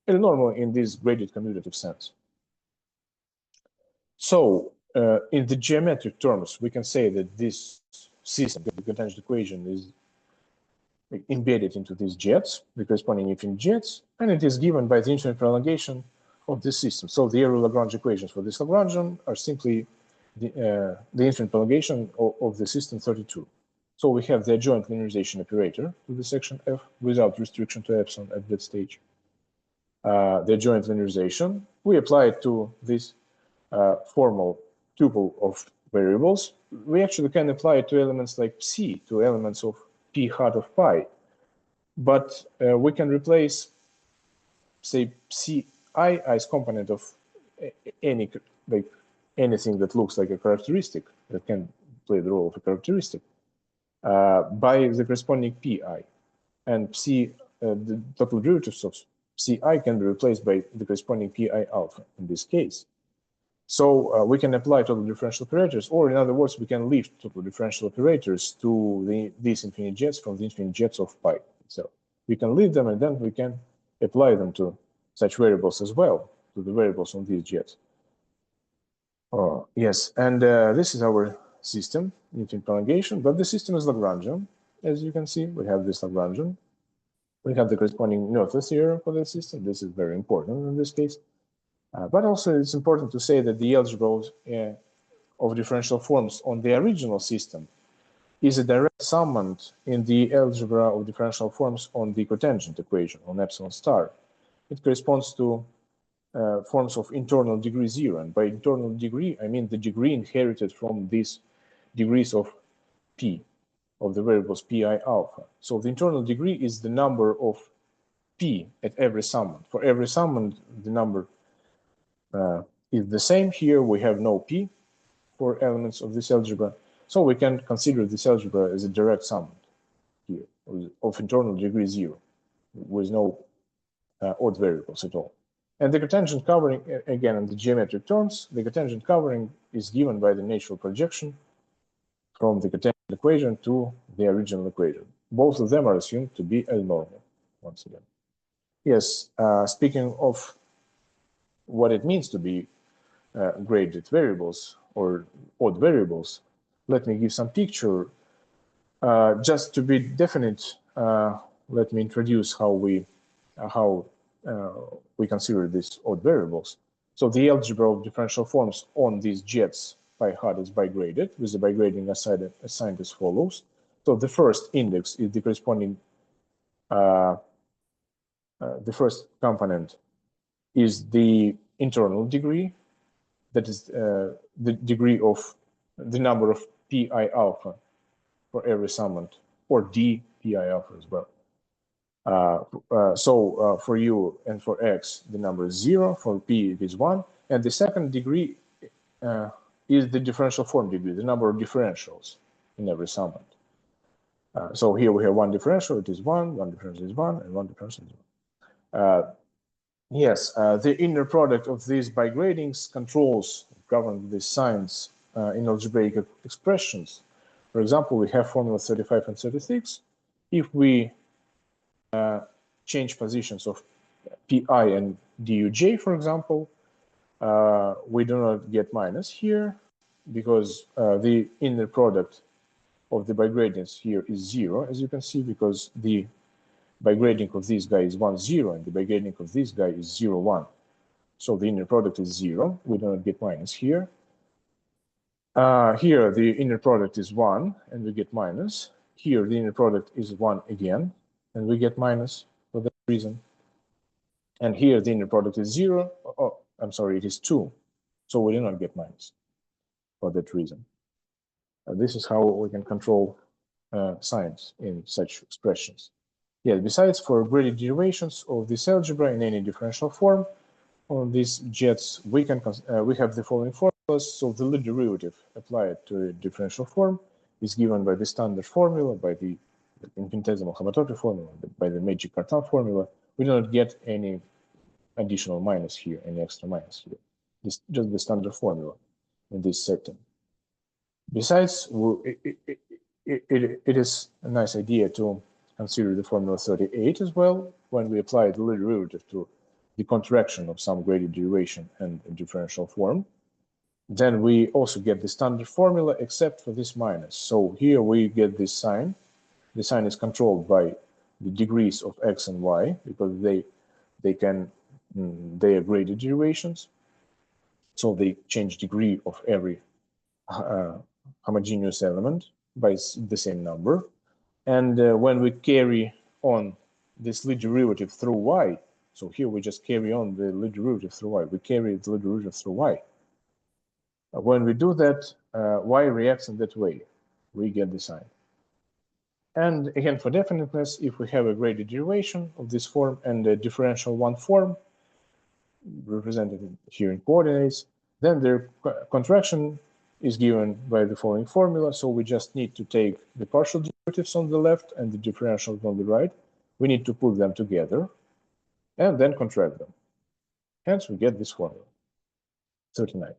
L normal in this graded commutative sense. So, in the geometric terms, we can say that this system, the cotangent equation, is embedded into these jets, the corresponding infinite jets, and it is given by the infinite prolongation of this system. So the Lagrange equations for this Lagrangian are simply the infinite prolongation of the system 32. So we have the adjoint linearization operator to the section F without restriction to epsilon at that stage. The adjoint linearization, we apply it to this formal tuple of variables. We actually can apply it to elements like psi, to elements of p hat of pi. But we can replace, say, psi as component of anything that looks like a characteristic that can play the role of a characteristic by the corresponding pi, and psi, the total derivatives of psi can be replaced by the corresponding pi alpha in this case. So we can apply total differential operators, or in other words, we can lift total differential operators to these infinite jets from the infinite jets of pi itself. We can leave them, and then we can apply them to such variables as well, to the variables on these jets. Yes, and this is our system, infinite prolongation, but the system is Lagrangian. As you can see, we have this Lagrangian. We have the corresponding Noether theorem for the system. This is very important in this case. But also it's important to say that the algebra of differential forms on the original system is a direct summand in the algebra of differential forms on the cotangent equation, on epsilon star. It corresponds to forms of internal degree 0. And by internal degree, I mean the degree inherited from these degrees of p, of the variables pi alpha. So the internal degree is the number of p at every summand. For every summand, the number is the same. Here we have no p for elements of this algebra. So we can consider this algebra as a direct summand here of internal degree 0 with no odd variables at all. And the cotangent covering, again, in the geometric terms, the cotangent covering is given by the natural projection from the cotangent equation to the original equation. Both of them are assumed to be L-normal, once again. Yes, speaking of what it means to be graded variables or odd variables, let me give some picture. Just to be definite, let me introduce how we consider these odd variables. So the algebra of differential forms on these jets pi hat is bigraded, with the bigrading assigned as follows. So the first index is the corresponding, the first component is the internal degree, that is the degree of the number of pi alpha for every summand, or d pi alpha as well. So for u and for x, the number is 0, for p it is 1, and the second degree is the differential form degree, the number of differentials in every summand. So here we have one differential, it is 1, one differential is 1, and one differential is 1. Yes, the inner product of these bigradings governs the signs in algebraic expressions. For example, we have formula 35 and 36. If we change positions of pi and duj, for example, we do not get minus here because the inner product of the bigradients here is 0, as you can see, because the bigrading of this guy is 1, 0, and the bigrading of this guy is 0, 1. So the inner product is 0. We do not get minus here. Here, the inner product is 1, and we get minus. Here, the inner product is 1 again, and we get minus for that reason. And here, the inner product is 0. Oh, I'm sorry, it is 2. So we do not get minus for that reason. This is how we can control signs in such expressions. Yeah, besides, for graded derivations of this algebra in any differential form on these jets, we have the following formulas. So the Lie derivative applied to a differential form is given by the standard formula, by the infinitesimal Hamiltonian formula, by the magic Cartan formula. We do not get any additional minus here, any extra minus here. This just the standard formula in this setting. Besides, it is a nice idea to consider the formula 38 as well when we apply the Lie derivative to the contraction of some graded derivation and a differential form. Then we also get the standard formula except for this minus. So here we get this sign. The sign is controlled by the degrees of x and y because they are graded derivations. So they change degree of every homogeneous element by the same number. And when we carry on this Lie derivative through y, so here we just carry on the Lie derivative through y. We carry the Lie derivative through y. When we do that, y reacts in that way. We get the sign. And again, for definiteness, if we have a graded derivation of this form and a differential one form, represented here in coordinates, then their contraction is given by the following formula. So we just need to take the partial derivatives on the left and the differentials on the right. We need to put them together and then contract them. Hence, we get this formula, 39.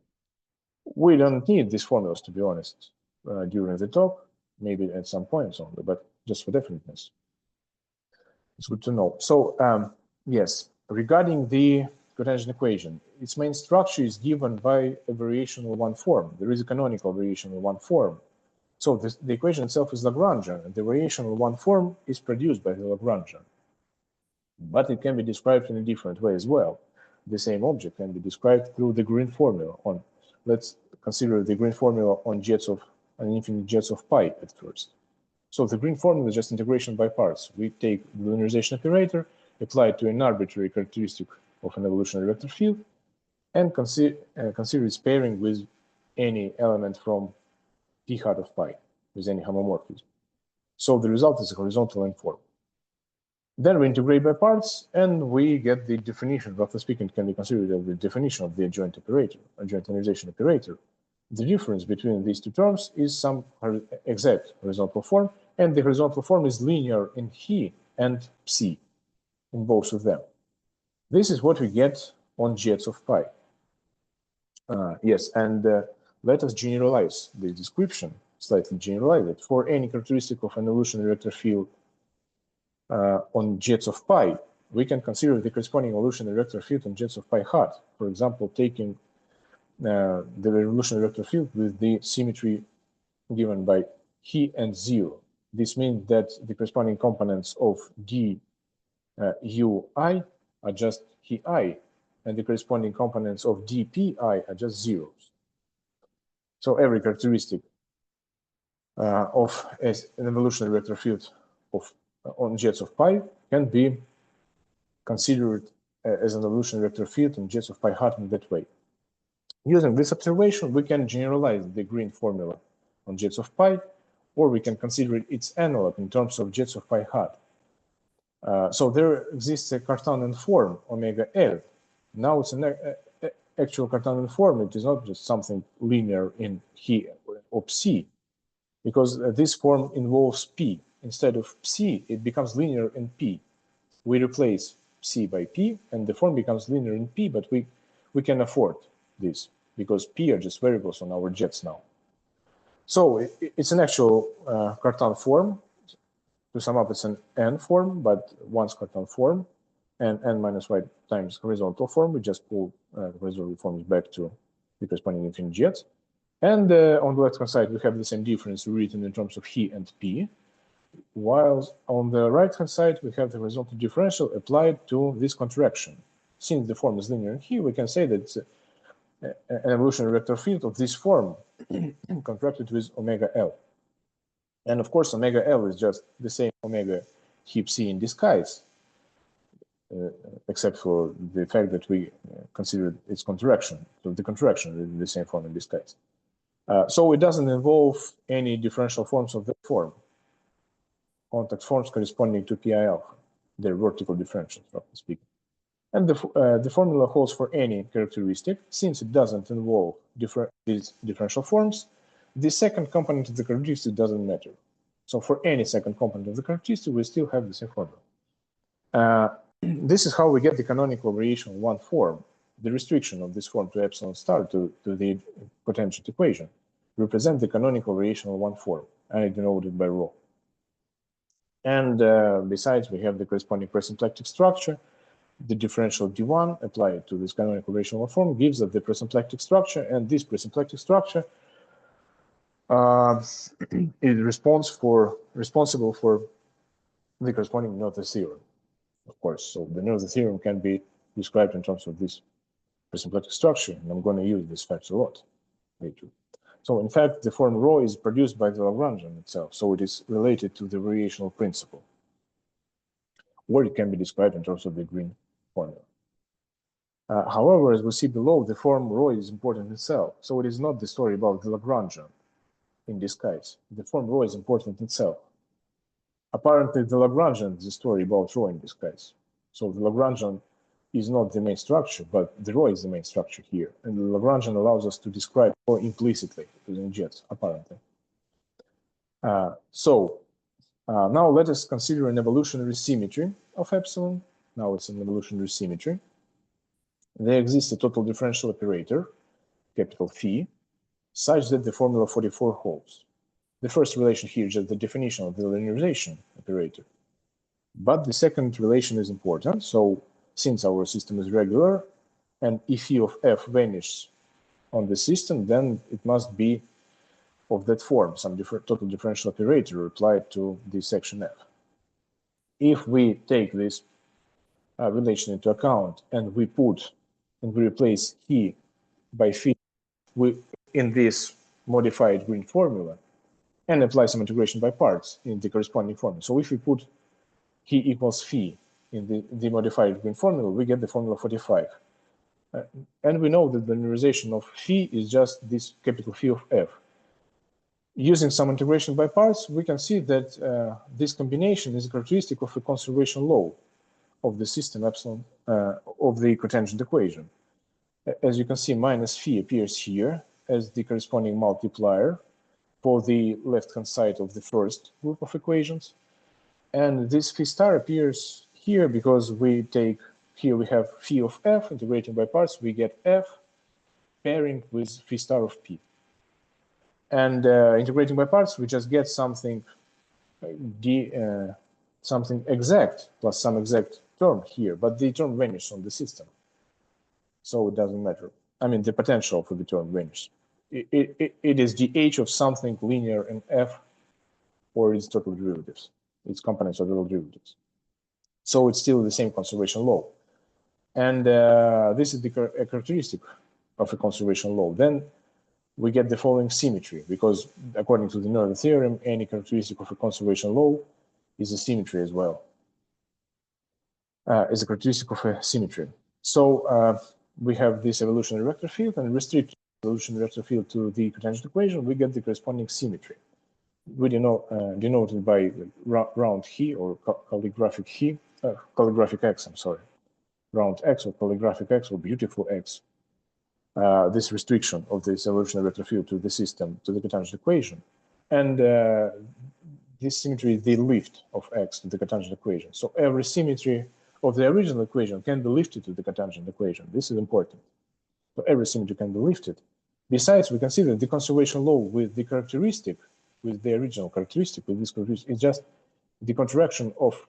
We don't need these formulas, to be honest, during the talk, maybe at some points only, but just for definiteness. It's good to know. So, yes, regarding the cotangent equation, its main structure is given by a variation of one form. There is a canonical variation of one form. So the equation itself is Lagrangian, and the variation of one form is produced by the Lagrangian. But it can be described in a different way as well. The same object can be described through the green formula. Let's consider the green formula on infinite jets of pi at first. So the green formula is just integration by parts. We take the linearization operator, apply it to an arbitrary characteristic of an evolutionary vector field, and consider its pairing with any element from p hat of pi, with any homomorphism. So the result is a horizontal line form. Then we integrate by parts, and we get the definition. Roughly speaking, can be considered as the definition of the adjoint operator, adjoint linearization operator. The difference between these two terms is some exact horizontal form, and the horizontal form is linear in He and Psi, in both of them. This is what we get on jets of pi. Yes, and let us generalize the description, slightly generalize it. For any characteristic of an evolutionary vector field on jets of pi, we can consider the corresponding evolutionary vector field on jets of pi hat. For example, taking the evolutionary vector field with the symmetry given by he and 0. This means that the corresponding components of d ui are just he I, and the corresponding components of dpi are just zeros. So every characteristic of an evolutionary vector field of on jets of pi can be considered as an evolutionary vector field on jets of pi hat in that way. Using this observation, we can generalize the green formula on jets of pi, or we can consider its analog in terms of jets of pi hat. So there exists a Cartesian form, omega L. Now it's an actual Cartesian form. It is not just something linear in he or psi, because this form involves p. Instead of psi, it becomes linear in p. We replace psi by p, and the form becomes linear in p, but we can afford this, because p are just variables on our jets now. So it's an actual Cartesian form. To sum up, it's an n form, but once Cartesian form, and n minus y times horizontal form. We just pull the horizontal forms back to the corresponding infinite jets. And on the left-hand side, we have the same difference written in terms of he and p, while on the right-hand side, we have the horizontal differential applied to this contraction. Since the form is linear in he, we can say that it's an evolutionary vector field of this form contracted with omega L. And of course, omega L is just the same omega he psi in disguise, except for the fact that we considered its contraction. So the contraction is the same form in disguise. So it doesn't involve any differential forms of the form, contact forms corresponding to pi alpha, their vertical differentials, roughly speaking. And the formula holds for any characteristic. Since it doesn't involve these differential forms, the second component of the characteristic doesn't matter. So for any second component of the characteristic, we still have the same formula. This is how we get the canonical variation of one form. The restriction of this form to epsilon star to the cotangent equation represent the canonical variation of one form, and it denoted by rho. And besides, we have the corresponding presymplectic structure. The differential d1 applied to this canonical variation of one form gives us the presymplectic structure, and this presymplectic structure is responsible for the corresponding Noether theorem, of course. So the Noether theorem can be described in terms of this presymplectic structure, and I'm going to use this fact a lot later. So in fact, the form rho is produced by the Lagrangian itself, so it is related to the variational principle, or it can be described in terms of the green formula. However, as we see below, the form rho is important itself, so it is not the story about the Lagrangian in disguise. The form rho is important itself. Apparently, the Lagrangian is the story about rho in disguise. So the Lagrangian is not the main structure, but the rho is the main structure here. And the Lagrangian allows us to describe rho implicitly using jets, apparently. Now let us consider an evolutionary symmetry of epsilon. Now it's an evolutionary symmetry. There exists a total differential operator, capital phi, such that the formula 44 holds. The first relation here is just the definition of the linearization operator. But the second relation is important. So since our system is regular, and if phi of f vanishes on the system, then it must be of that form, some total differential operator applied to this section f. If we take this relation into account and we replace he by phi in this modified green formula and apply some integration by parts in the corresponding formula. So if we put he equals phi in the modified green formula, we get the formula 45. And we know that the linearization of phi is just this capital phi of f. Using some integration by parts, we can see that this combination is a characteristic of a conservation law of the system epsilon of the cotangent equation. As you can see, minus phi appears here as the corresponding multiplier for the left-hand side of the first group of equations. And this phi star appears here because we take here we have phi of f, integrating by parts, we get f pairing with phi star of p. And integrating by parts, we just get something something exact plus some exact term here, but the term vanishes on the system. So it doesn't matter. I mean, the potential for the term vanishes. It is dh of something linear in f, or its total derivatives. Its components are total derivatives. So it's still the same conservation law. And this is the characteristic of a conservation law. Then we get the following symmetry, because according to the Noether theorem, any characteristic of a conservation law is a symmetry as well, is a characteristic of a symmetry. So we have this evolutionary vector field, and restrict the evolutionary vector field to the cotangent equation, we get the corresponding symmetry. We denoted by round he or calligraphic he, calligraphic x, I'm sorry, round x or calligraphic x or beautiful x. This restriction of this evolutionary vector field to the system, to the cotangent equation. And this symmetry is the lift of x to the cotangent equation. So every symmetry of the original equation can be lifted to the cotangent equation. This is important. So every symmetry can be lifted. Besides, we consider the conservation law with the characteristic, with the original characteristic, with this characteristic, is just the contraction of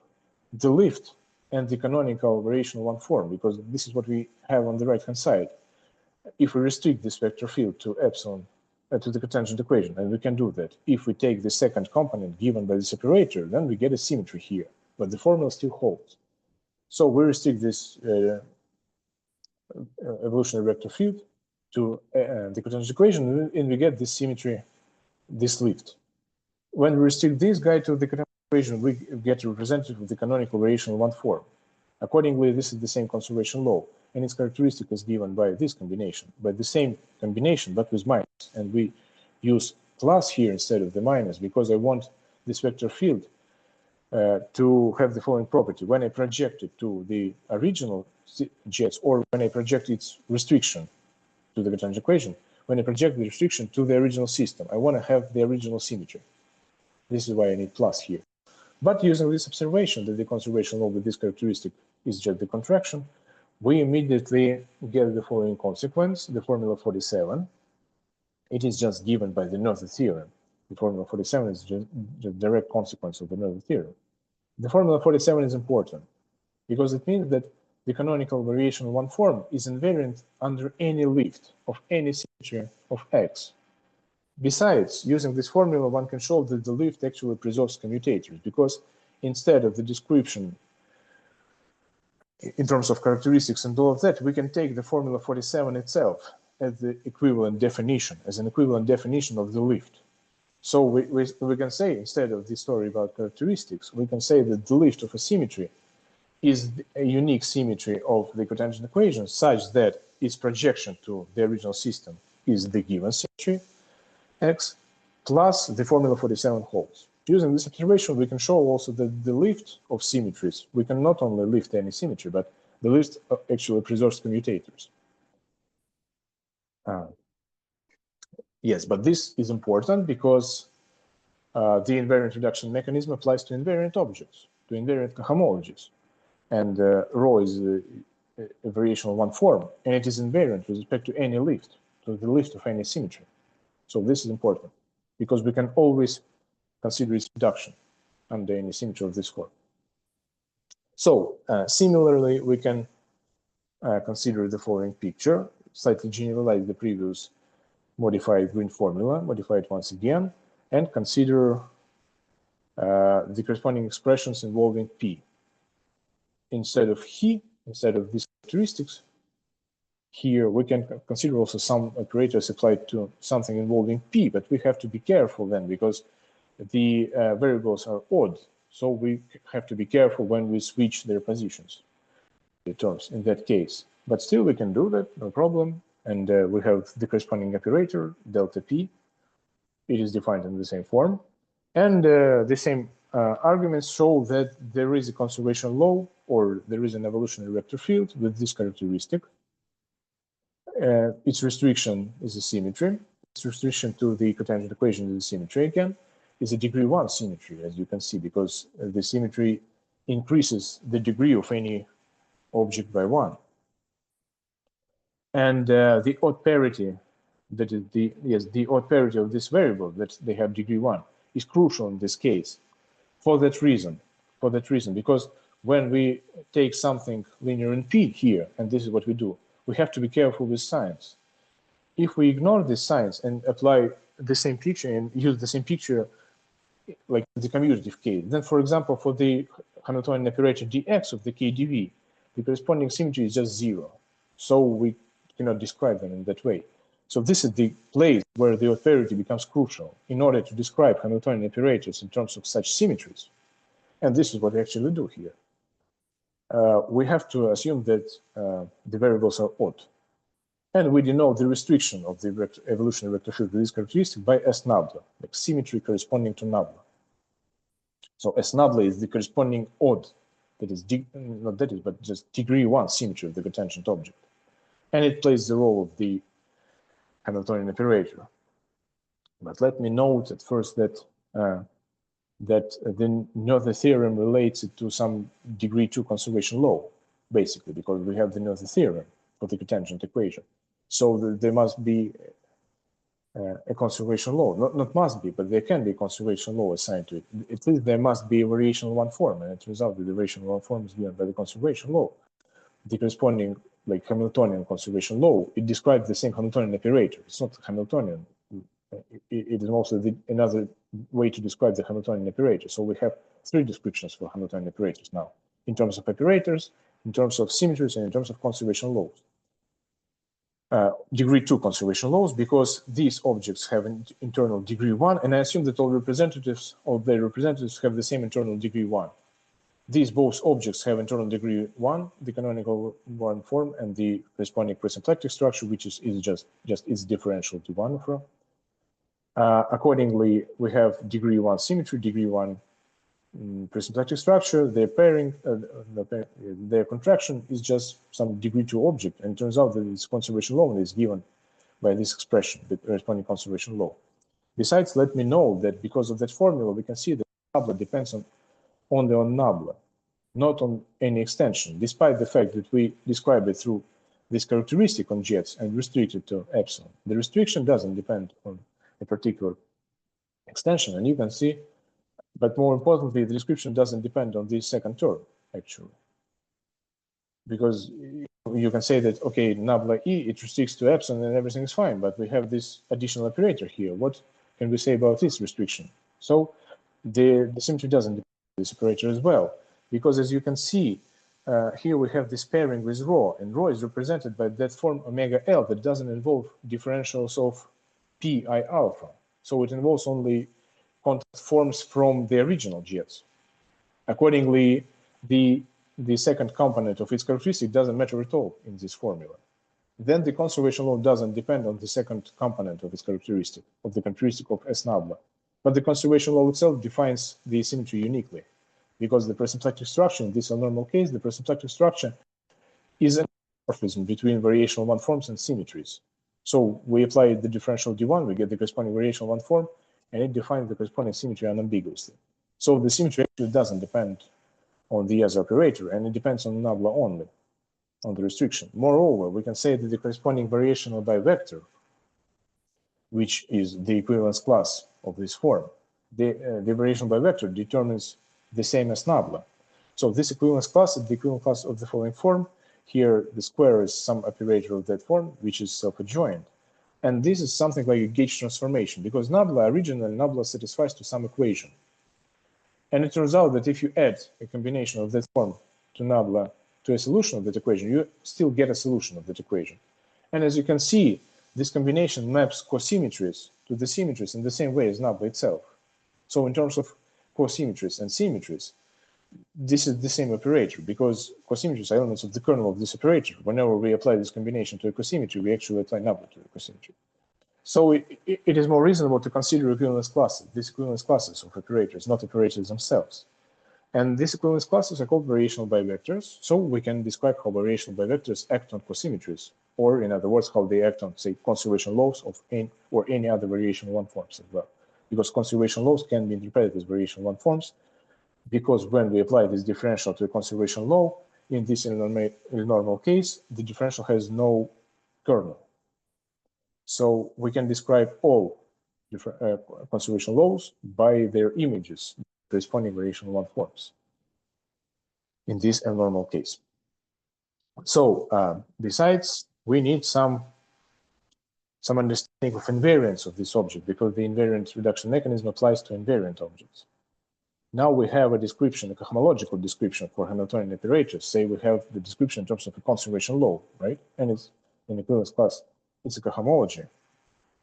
the lift and the canonical variational one form, because this is what we have on the right-hand side. If we restrict this vector field to epsilon, to the cotangent equation, and we can do that. If we take the second component given by this operator, then we get a symmetry here, but the formula still holds. So we restrict this evolutionary vector field to the cotangent equation, and we get this symmetry, this lift. When we restrict this guy to the cotangent equation, we get a representative of the canonical variational one form. Accordingly, this is the same conservation law, and its characteristic is given by this combination, by the same combination, but with minus. And we use plus here instead of the minus, because I want this vector field to have the following property. When I project it to the original jets, or when I project its restriction to the cotangent equation, when I project the restriction to the original system, I want to have the original symmetry. This is why I need plus here. But using this observation that the conservation law with this characteristic is just the contraction, we immediately get the following consequence, the formula 47. It is just given by the Noether theorem. The formula 47 is just the direct consequence of the Noether theorem. The formula 47 is important because it means that the canonical variation of one form is invariant under any lift of any symmetry of X. Besides, using this formula, one can show that the lift actually preserves commutators, because instead of the description in terms of characteristics and all of that, we can take the formula 47 itself as the equivalent definition, as an equivalent definition of the lift. So we can say, instead of the story about characteristics, we can say that the lift of a symmetry is a unique symmetry of the cotangent equation, such that its projection to the original system is the given symmetry, X, plus the formula 47 holds. Using this observation, we can show also that the lift of symmetries, we can not only lift any symmetry, but the lift actually preserves commutators. Yes, but this is important because the invariant reduction mechanism applies to invariant objects, to invariant cohomologies. And rho is a variation of one form, and it is invariant with respect to any lift, to the lift of any symmetry. So this is important because we can always consider its reduction under any symmetry of this form. So similarly, we can consider the following picture, slightly generalize the previous modified green formula, modify it once again, and consider the corresponding expressions involving P. Instead of he, instead of these characteristics, here we can consider also some operators applied to something involving P, but we have to be careful then because the variables are odd. So we have to be careful when we switch their positions, the terms in that case. But still we can do that, no problem. And we have the corresponding operator, delta P. It is defined in the same form. And the same arguments show that there is a conservation law, or there is an evolutionary vector field with this characteristic. Its restriction is a symmetry. Its restriction to the cotangent equation is a symmetry again. Is a degree 1 symmetry, as you can see, because the symmetry increases the degree of any object by one. And the odd parity, that is the odd parity of this variable, that they have degree one, is crucial in this case. For that reason, because when we take something linear in P here, and this is what we do, we have to be careful with signs. If we ignore these signs and apply the same picture and use the same picture like the commutative case, then for example, for the Hamiltonian operator dx of the KdV, the corresponding symmetry is just zero. So we cannot describe them in that way. So this is the place where the odd parity becomes crucial in order to describe Hamiltonian operators in terms of such symmetries. And this is what we actually do here. We have to assume that the variables are odd. And we denote the restriction of the evolutionary vector field with this characteristic by S nabla, like symmetry corresponding to nabla. So S nabla is the corresponding odd, that is, not that is, but just degree one symmetry of the cotangent object. And it plays the role of the Hamiltonian operator. But let me note at first that the Noether theorem relates it to some degree two conservation law, basically, because we have the Noether theorem for the cotangent equation. So there must be a conservation law. Not must be, but there can be a conservation law assigned to it. At least there must be a variation of one form, and it turns out that the variation of one form is given by the conservation law. The corresponding, like Hamiltonian conservation law, it describes the same Hamiltonian operator. It's not Hamiltonian. It is also another way to describe the Hamiltonian operator. So we have three descriptions for Hamiltonian operators now, in terms of operators, in terms of symmetries, and in terms of conservation laws. Degree two conservation laws, because these objects have an internal degree one, and I assume that all representatives of their representatives have the same internal degree one. These both objects have internal degree one, the canonical one form, and the corresponding presymplectic structure, which is just its differential to one from. Accordingly, we have degree one symmetry, degree one presymplectic structure. Their pairing, their contraction is just some degree two object, and it turns out that its conservation law is given by this expression, the corresponding conservation law. Besides, let me know that because of that formula, we can see that nabla depends only on nabla, not on any extension, despite the fact that we describe it through this characteristic on jets and restrict it to epsilon. The restriction doesn't depend on a particular extension, and you can see, but more importantly, the description doesn't depend on this second term, actually. Because you can say that, okay, nabla E, it restricts to epsilon and everything is fine, but we have this additional operator here. What can we say about this restriction? So the symmetry doesn't depend on this operator as well, because as you can see, here we have this pairing with rho, and rho is represented by that form omega L that doesn't involve differentials of pi alpha. So it involves only contact forms from the original jets. Accordingly, the second component of its characteristic doesn't matter at all in this formula. Then the conservation law doesn't depend on the second component of its characteristic, of the characteristic of S nabla. But the conservation law itself defines the symmetry uniquely, because the presymplectic structure, in this normal case, the presymplectic structure is an isomorphism between variational one forms and symmetries. So we apply the differential D1, we get the corresponding variational one form, and it defines the corresponding symmetry unambiguously. So the symmetry actually doesn't depend on the other operator, and it depends on nabla only, on the restriction. Moreover, we can say that the corresponding variational bivector, which is the equivalence class of this form, the variational bivector determines the same as nabla. So this equivalence class is the equivalent class of the following form. Here, the square is some operator of that form, which is self-adjoint. And this is something like a gauge transformation, because nabla, originally nabla satisfies to some equation. And it turns out that if you add a combination of that form to nabla to a solution of that equation, you still get a solution of that equation. And as you can see, this combination maps cosymmetries to the symmetries in the same way as nabla itself. So in terms of cosymmetries and symmetries, this is the same operator, because cosymmetries are elements of the kernel of this operator. Whenever we apply this combination to a cosymmetry, we actually apply nabla to a cosymmetry. So it is more reasonable to consider equivalence classes, these equivalence classes of operators, not operators themselves. And these equivalence classes are called variational bivectors. So we can describe how variational bivectors act on cosymmetries, or in other words, how they act on, say, conservation laws of any other variational one forms as well. Because conservation laws can be interpreted as variational one forms, because when we apply this differential to a conservation law, in this normal case, the differential has no kernel. So we can describe all conservation laws by their images, corresponding variation one forms in this abnormal case. So besides, we need some understanding of invariance of this object, because the invariant reduction mechanism applies to invariant objects. Now we have a description, a cohomological description for Hamiltonian operators. Say we have the description in terms of a conservation law, right? And it's in equivalence class, it's a cohomology.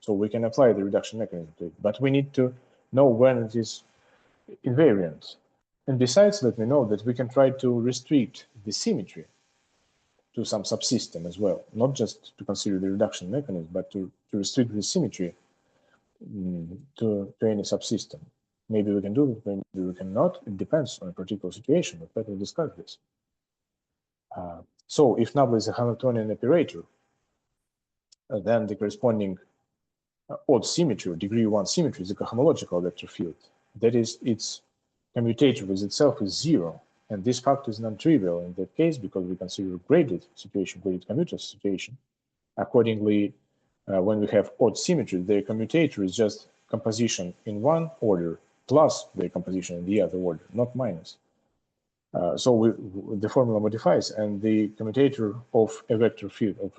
So we can apply the reduction mechanism to it, but we need to know when it is invariant. And besides, let me know that we can try to restrict the symmetry to some subsystem as well, not just to consider the reduction mechanism, but to restrict the symmetry to any subsystem. Maybe we can do it, maybe we cannot. It depends on a particular situation, but let us discuss this. So if nabla is a Hamiltonian operator, then the corresponding odd symmetry, or degree 1 symmetry, is a cohomological vector field. That is, its commutator with itself is 0. And this factor is non-trivial in that case, because we consider a graded situation, graded commutator situation. Accordingly, when we have odd symmetry, the commutator is just composition in one order plus the composition in the other order, not minus. So the formula modifies, and the commutator of a vector field of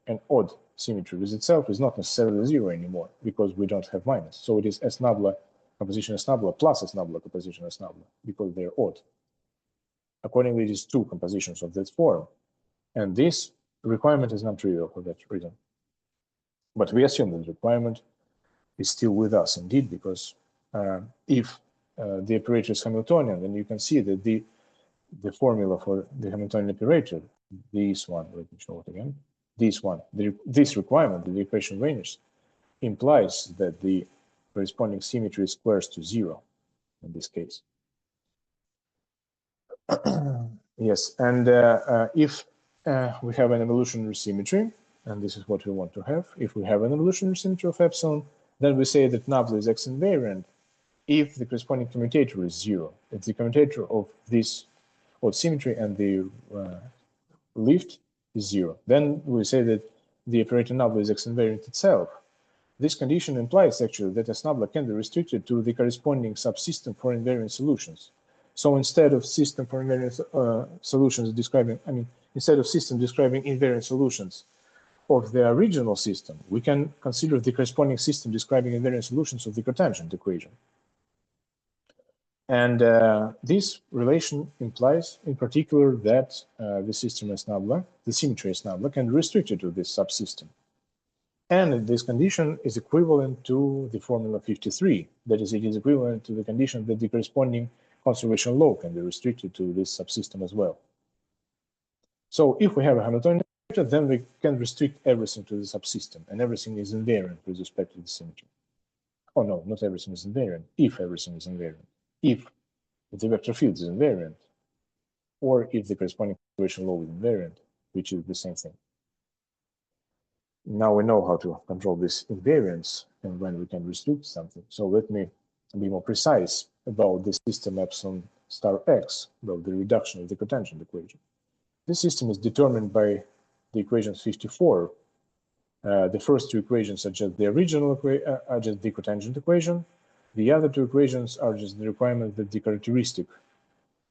an odd symmetry with itself is not necessarily 0 anymore, because we don't have minus. So it is S nabla composition S nabla plus S nabla composition S nabla, because they're odd. Accordingly, it is two compositions of that form. And this requirement is not trivial for that reason. But we assume that the requirement is still with us, indeed, because if the operator is Hamiltonian, then you can see that the formula for the Hamiltonian operator, this one, let me show it again, this one, this requirement, the equation vanishes, implies that the corresponding symmetry squares to 0 in this case. Yes, and if we have an evolutionary symmetry, and this is what we want to have, if we have an evolutionary symmetry of epsilon, then we say that nabla is X invariant if the corresponding commutator is 0. If the commutator of this odd symmetry and the lift is 0, then we say that the operator nabla is X invariant itself. This condition implies actually that S nabla can be restricted to the corresponding subsystem for invariant solutions. So instead of system for invariant solutions describing, instead of system describing invariant solutions of the original system, we can consider the corresponding system describing invariant solutions of the cotangent equation. And this relation implies, in particular, that the system S nabla, the symmetry S nabla, can be restricted to this subsystem. And this condition is equivalent to the formula 53. That is, it is equivalent to the condition that the corresponding conservation law can be restricted to this subsystem as well. So if we have a Hamiltonian operator, then we can restrict everything to the subsystem, and everything is invariant with respect to the symmetry. Oh no, not everything is invariant, if everything is invariant. If the vector field is invariant, or if the corresponding conservation law is invariant, which is the same thing. Now we know how to control this invariance and when we can restrict something. So let me be more precise about the system epsilon star x, about the reduction of the cotangent equation. This system is determined by the equations 54. The first two equations are just the original are just the cotangent equation. The other two equations are just the requirement that the characteristic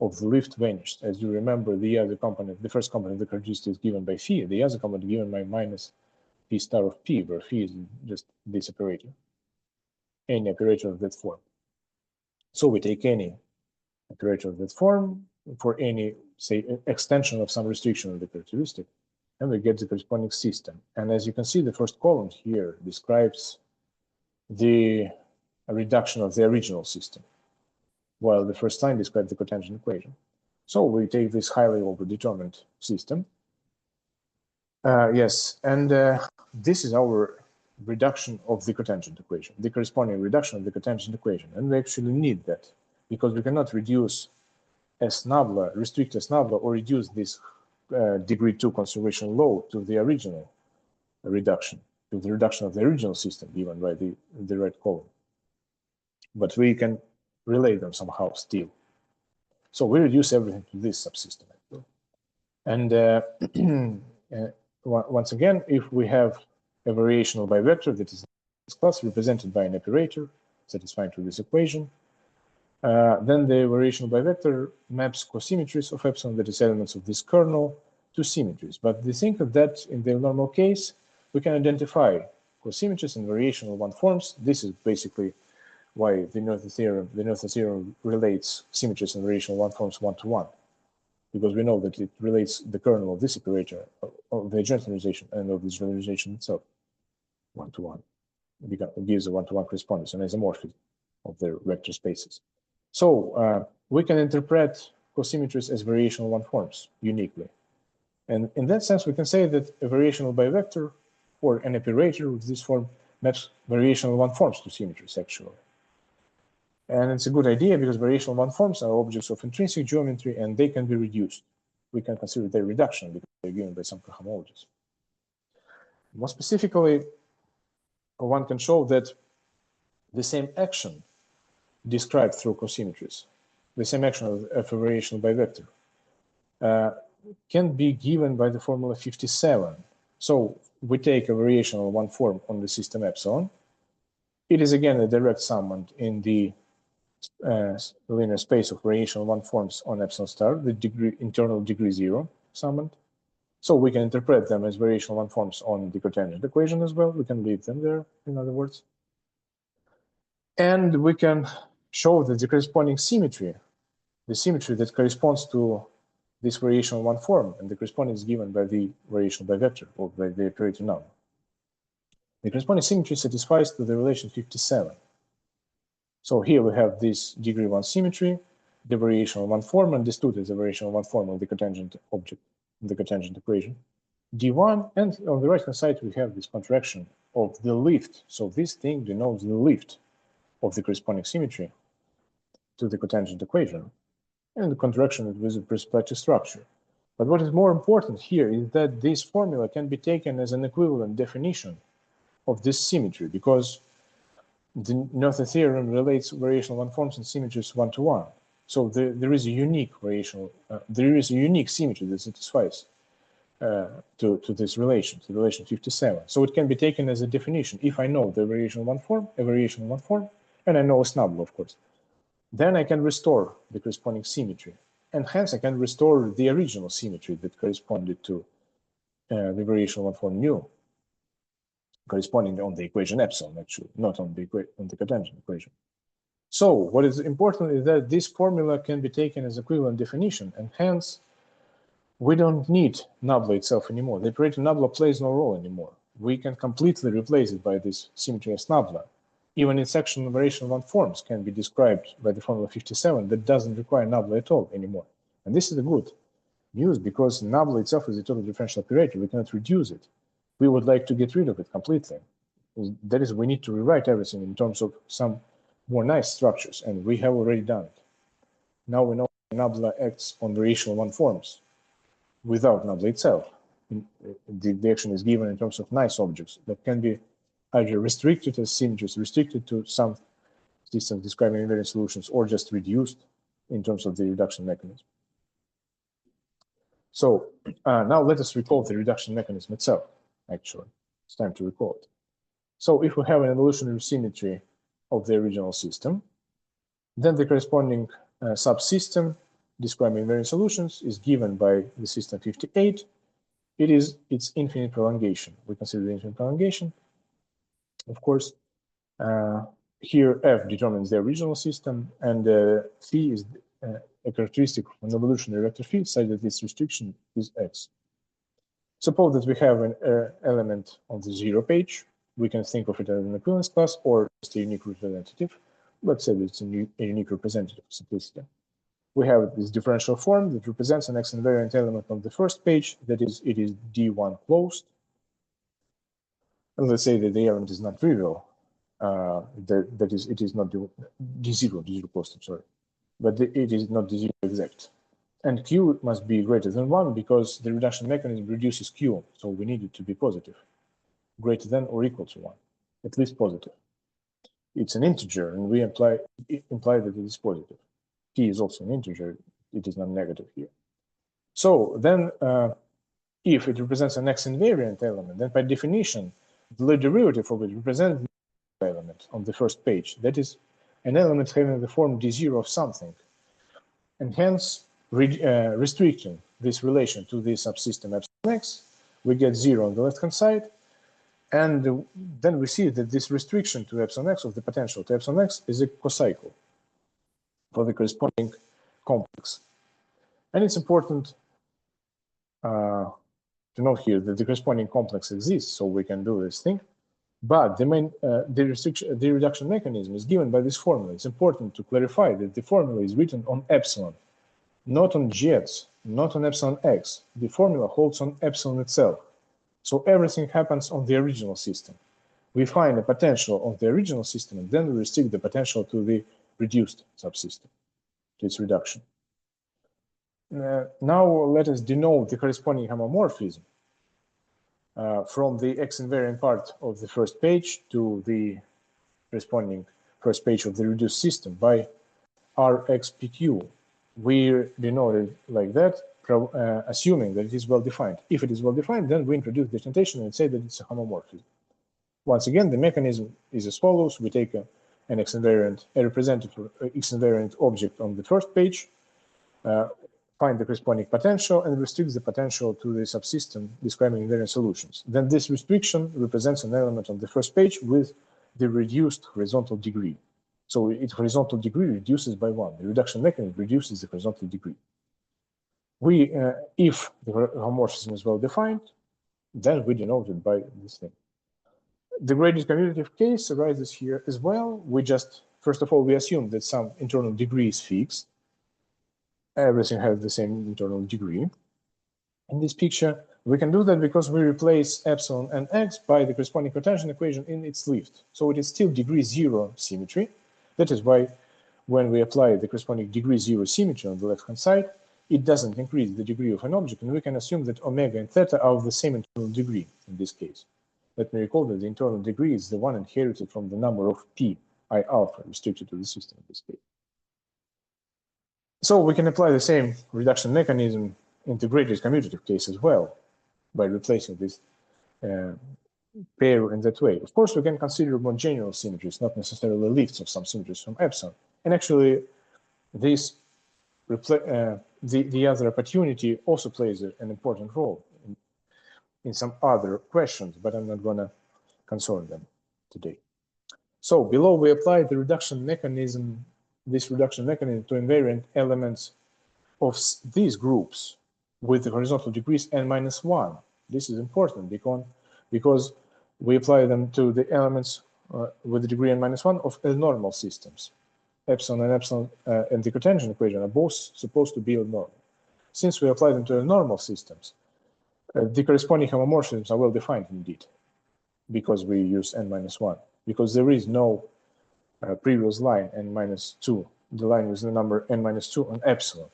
of the lift vanished. As you remember, the other component, the first component of the characteristic is given by phi, the other component given by minus phi star of p, where phi is just this operator, any operator of that form. So we take any operator of that form for any, say, extension of some restriction of the characteristic, and we get the corresponding system. And as you can see, the first column here describes the reduction of the original system, while the first line describes the cotangent equation. So we take this highly overdetermined system. Yes, and this is our reduction of the cotangent equation, the corresponding reduction of the cotangent equation. And we actually need that, because we cannot reduce S nabla, restrict S nabla, or reduce this degree 2 conservation law to the original reduction, to the reduction of the original system given by the red column. But we can relate them somehow still. So we reduce everything to this subsystem. And once again, if we have a variational bivector that is in this class represented by an operator satisfying to this equation, then the variational bivector maps cosymmetries of epsilon, that is elements of this kernel, to symmetries. But the thing is that in the normal case, we can identify cosymmetries and variational one forms. This is basically why the Noether theorem relates symmetries and variational one forms one-to-one, because we know that it relates the kernel of this operator, of the generalization, and of this generalization itself one-to-one. It gives a one-to-one correspondence, an isomorphism of their vector spaces. So we can interpret cosymmetries as variational one forms uniquely. And in that sense, we can say that a variational bivector or an operator with this form maps variational one forms to symmetries, actually. And it's a good idea because variational one forms are objects of intrinsic geometry and they can be reduced. We can consider their reduction because they're given by some cohomologies. More specifically, one can show that the same action described through cosymmetries, the same action of a variational bivector, can be given by the formula 57. So we take a variational one form on the system epsilon. It is again a direct summand in the linear space of variational one forms on epsilon star, the internal degree 0 summand. So we can interpret them as variational one forms on the cotangent equation as well. We can leave them there, in other words. And we can show that the corresponding symmetry, the symmetry that corresponds to this variational one form, and the corresponding is given by the variational bivector or by the operator number. The corresponding symmetry satisfies to the relation 57. So here we have this degree 1 symmetry, the variational one form understood as a variational one form of the cotangent object, the cotangent equation, D1, and on the right-hand side we have this contraction of the lift. So this thing denotes the lift of the corresponding symmetry to the cotangent equation, and the contraction with respect to structure. But what is more important here is that this formula can be taken as an equivalent definition of this symmetry, because the Noether theorem relates variational one forms and symmetries one-to-one. So there is a unique variational, there is a unique symmetry that satisfies to this relation, to the relation 57. So it can be taken as a definition. If I know the variational one form, a variational one form, and I know a snubble, of course, then I can restore the corresponding symmetry. And hence I can restore the original symmetry that corresponded to the variational one form nu, corresponding on the equation epsilon, actually, not on the cotangent equation. So what is important is that this formula can be taken as equivalent definition, and hence we don't need nabla itself anymore. The operator nabla plays no role anymore. We can completely replace it by this symmetry as nabla. Even its action variational one forms can be described by the formula 57 that doesn't require nabla at all anymore. And this is the good news, because nabla itself is a total differential operator. We cannot reduce it. We would like to get rid of it completely. That is, we need to rewrite everything in terms of some more nice structures, and we have already done it. Now we know nabla acts on variational one forms without nabla itself. The action is given in terms of nice objects that can be either restricted as symmetries, restricted to some systems describing invariant solutions, or just reduced in terms of the reduction mechanism. So now let us recall the reduction mechanism itself, actually. It's time to recall it. So if we have an evolutionary symmetry of the original system, then the corresponding subsystem describing invariant solutions is given by the system 58. It is its infinite prolongation. We consider the infinite prolongation. Of course, here F determines the original system, and phi is a characteristic of an evolutionary vector field such that its restriction is X. Suppose that we have an element on the 0 page. We can think of it as an equivalence class or just a unique representative. Let's say that it's a unique representative for simplicity. We have this differential form that represents an X invariant element on the first page. That is, it is D1 closed. And let's say that the element is not trivial. That is, it is not D0 closed, I'm sorry. But it is not D0 exact. And Q must be greater than 1 because the reduction mechanism reduces Q. So we need it to be positive, greater than or equal to 1, at least positive. It's an integer, and we imply that it is positive. P is also an integer. It is not negative here. So then, if it represents an X invariant element, then by definition, the derivative of it represents an element on the first page. That is an element having the form d0 of something, and hence restricting this relation to the subsystem epsilon x, we get 0 on the left-hand side, and then we see that this restriction to epsilon x of the potential to epsilon x is a cocycle for the corresponding complex. And it's important to note here that the corresponding complex exists, so we can do this thing. But the main the reduction mechanism is given by this formula. It's important to clarify that the formula is written on epsilon, not on jets, not on epsilon x. The formula holds on epsilon itself. So everything happens on the original system. We find a potential of the original system, and then we restrict the potential to the reduced subsystem, to its reduction. Now let us denote the corresponding homomorphism from the X invariant part of the first page to the corresponding first page of the reduced system by RxPQ. We denote it like that, assuming that it is well defined. If it is well defined, then we introduce this notation and say that it's a homomorphism. Once again, the mechanism is as follows. We take an X invariant, a representative X invariant object on the first page, find the corresponding potential, and restrict the potential to the subsystem describing invariant solutions. Then this restriction represents an element on the first page with the reduced horizontal degree. So its horizontal degree reduces by 1. The reduction mechanism reduces the horizontal degree. If the homomorphism is well defined, then we denote it by this thing. The graded commutative case arises here as well. We just, first of all, we assume that some internal degree is fixed. Everything has the same internal degree. In this picture, we can do that because we replace epsilon and x by the corresponding cotangent equation in its lift. So it is still degree 0 symmetry. That is why when we apply the corresponding degree 0 symmetry on the left-hand side, it doesn't increase the degree of an object, and we can assume that omega and theta are of the same internal degree in this case. Let me recall that the internal degree is the one inherited from the number of p, I alpha, restricted to the system in this case. So we can apply the same reduction mechanism in the graded commutative case as well by replacing this pair in that way. Of course, we can consider more general symmetries, not necessarily lifts of some symmetries from epsilon. And actually, this the other opportunity also plays an important role in some other questions, but I'm not going to concern them today. So below we apply the reduction mechanism, this reduction mechanism to invariant elements of these groups with the horizontal degrees n-1. This is important because we apply them to the elements with the degree n-1 of normal systems. Epsilon and the cotangent equation are both supposed to be normal. Since we apply them to normal systems, the corresponding homomorphisms are well defined indeed, because we use n-1, because there is no previous line n-2, the line with the number n-2 on epsilon.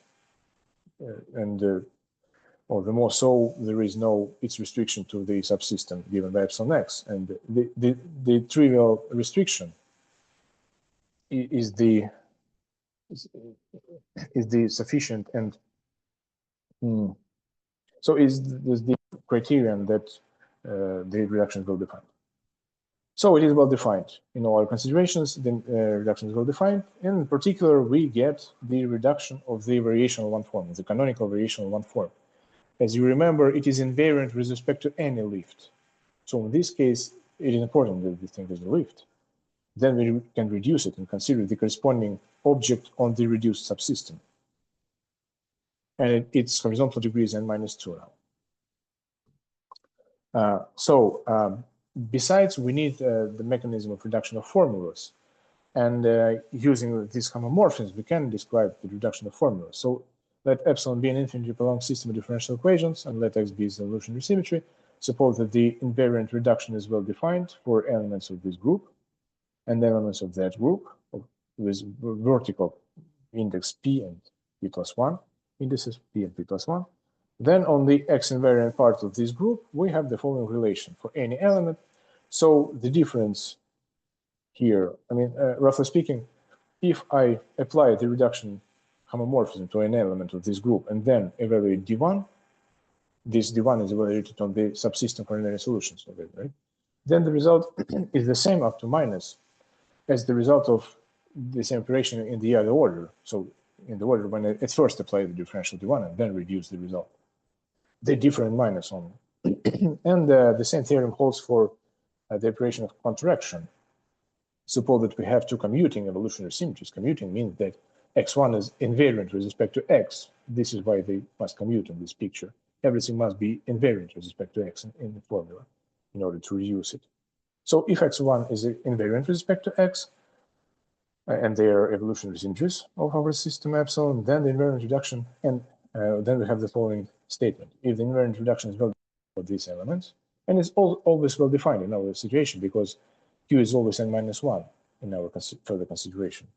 Or the more so, there is no its restriction to the subsystem given by epsilon x. And the trivial restriction is the sufficient and so is the criterion that the reduction is well defined. So it is well defined in all our considerations. The reduction is well defined. In particular, we get the reduction of the variational one form, the canonical variational one form. As you remember, it is invariant with respect to any lift. So in this case, it is important that this thing is a lift. Then we can reduce it and consider the corresponding object on the reduced subsystem. And its horizontal degree is n-2 now. Besides, we need the mechanism of reduction of formulas. And using these homomorphisms, we can describe the reduction of formulas. So let epsilon be an infinitely prolonged system of differential equations, and let x be the evolutionary symmetry. Suppose that the invariant reduction is well defined for elements of this group and elements of that group with vertical index p and p plus 1, indices p and p plus 1. Then on the x invariant part of this group, we have the following relation for any element. So the difference here, I mean, roughly speaking, if I apply the reduction homomorphism to an element of this group and then evaluate D1, this D1 is evaluated on the subsystem coordinate solutions of it, right? Then the result is the same up to minus as the result of the same operation in the other order. So in the order when it first apply the differential D1 and then reduce the result. They differ in minus only. And the same theorem holds for the operation of contraction. Suppose that we have two commuting evolutionary symmetries. Commuting means that x1 is invariant with respect to x. This is why they must commute in this picture. Everything must be invariant with respect to x in the formula in order to reduce it. So if x1 is invariant with respect to x, and they are evolutionary symmetries of our system epsilon, then the invariant reduction, and then we have the following statement. If the invariant reduction is well for these elements, and it's always well defined in our situation because Q is always n-1 in our further consideration.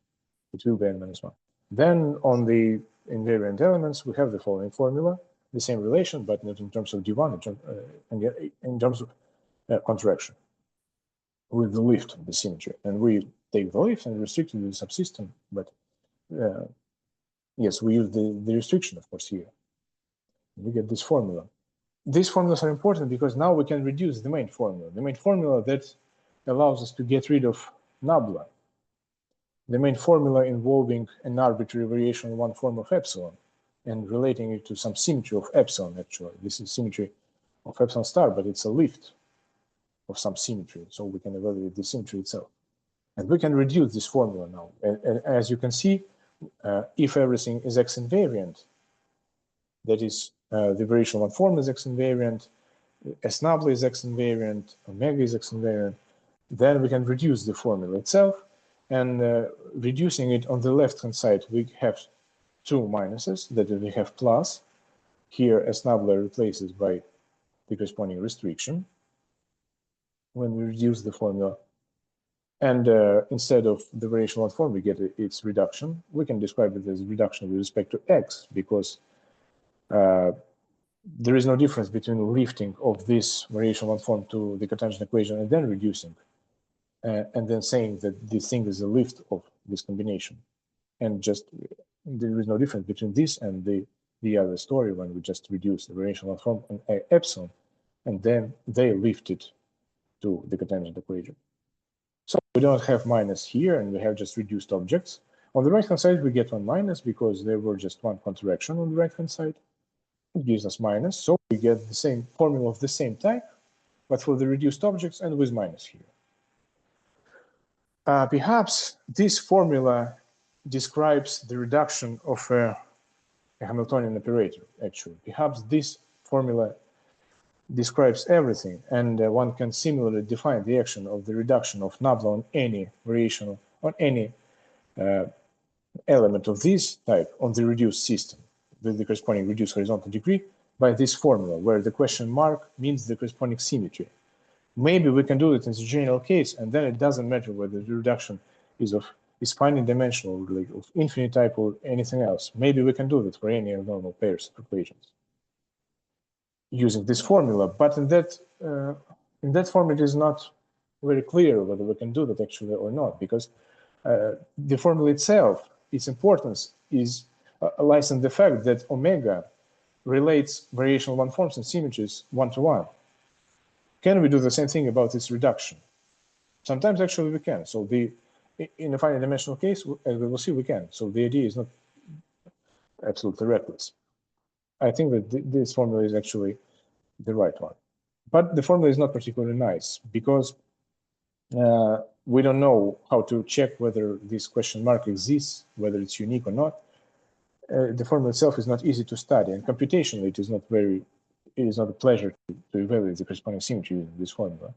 It will be n-1. Then on the invariant elements, we have the following formula, the same relation, but not in terms of D1, in terms of contraction with the lift of the symmetry. And we take the lift and restrict it to the subsystem, but yes, we use the restriction, of course, here. We get this formula. These formulas are important because now we can reduce the main formula that allows us to get rid of nabla, the main formula involving an arbitrary variation in one form of epsilon and relating it to some symmetry of epsilon, actually. This is symmetry of epsilon star, but it's a lift of some symmetry, so we can evaluate the symmetry itself. And we can reduce this formula now. And as you can see, if everything is X invariant, that is, the variation one form is X invariant, S nabla is X invariant, omega is X invariant, then we can reduce the formula itself. And reducing it on the left-hand side, we have two minuses, that we have plus. Here, S nabla replaces by the corresponding restriction when we reduce the formula. And instead of the variation one form, we get its reduction. We can describe it as reduction with respect to x because there is no difference between lifting of this variation one form to the cotangent equation and then reducing, and then saying that this thing is a lift of this combination. And just there is no difference between this and the other story when we just reduce the variation one form on epsilon, and then they lift it to the cotangent equation. So we don't have minus here, and we have just reduced objects. On the right-hand side, we get one minus because there were just one contraction on the right-hand side. It gives us minus, so we get the same formula of the same type, but for the reduced objects and with minus here. Perhaps this formula describes the reduction of a Hamiltonian operator, actually. Perhaps this formula describes everything, and one can similarly define the action of the reduction of nabla on any variation, on any element of this type on the reduced system with the corresponding reduced horizontal degree by this formula, where the question mark means the corresponding symmetry. Maybe we can do it in the general case, and then it doesn't matter whether the reduction is finite dimensional, like of infinite type or anything else. Maybe we can do that for any normal pairs of equations using this formula, but in that form it is not very clear whether we can do that actually or not, because the formula itself, its importance lies in the fact that omega relates variational one forms and symmetries one-to-one. Can we do the same thing about its reduction? Sometimes actually we can. So in a finite dimensional case, as we will see, we can. So the idea is not absolutely reckless. I think that this formula is actually the right one. But the formula is not particularly nice because we don't know how to check whether this question mark exists, whether it's unique or not. The formula itself is not easy to study, and computationally it is not a pleasure to evaluate the corresponding symmetry using this formula.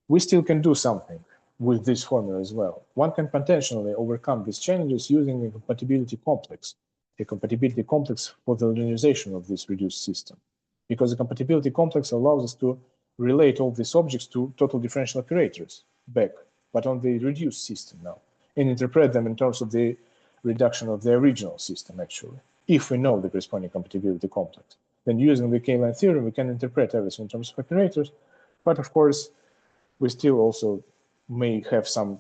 We still can do something with this formula as well. One can potentially overcome these challenges using a compatibility complex for the linearization of this reduced system. Because the compatibility complex allows us to relate all these objects to total differential operators back, but on the reduced system now, and interpret them in terms of the reduction of the original system, actually, if we know the corresponding compatibility complex. Then using the K-line theorem, we can interpret everything in terms of operators, but of course, we still also may have some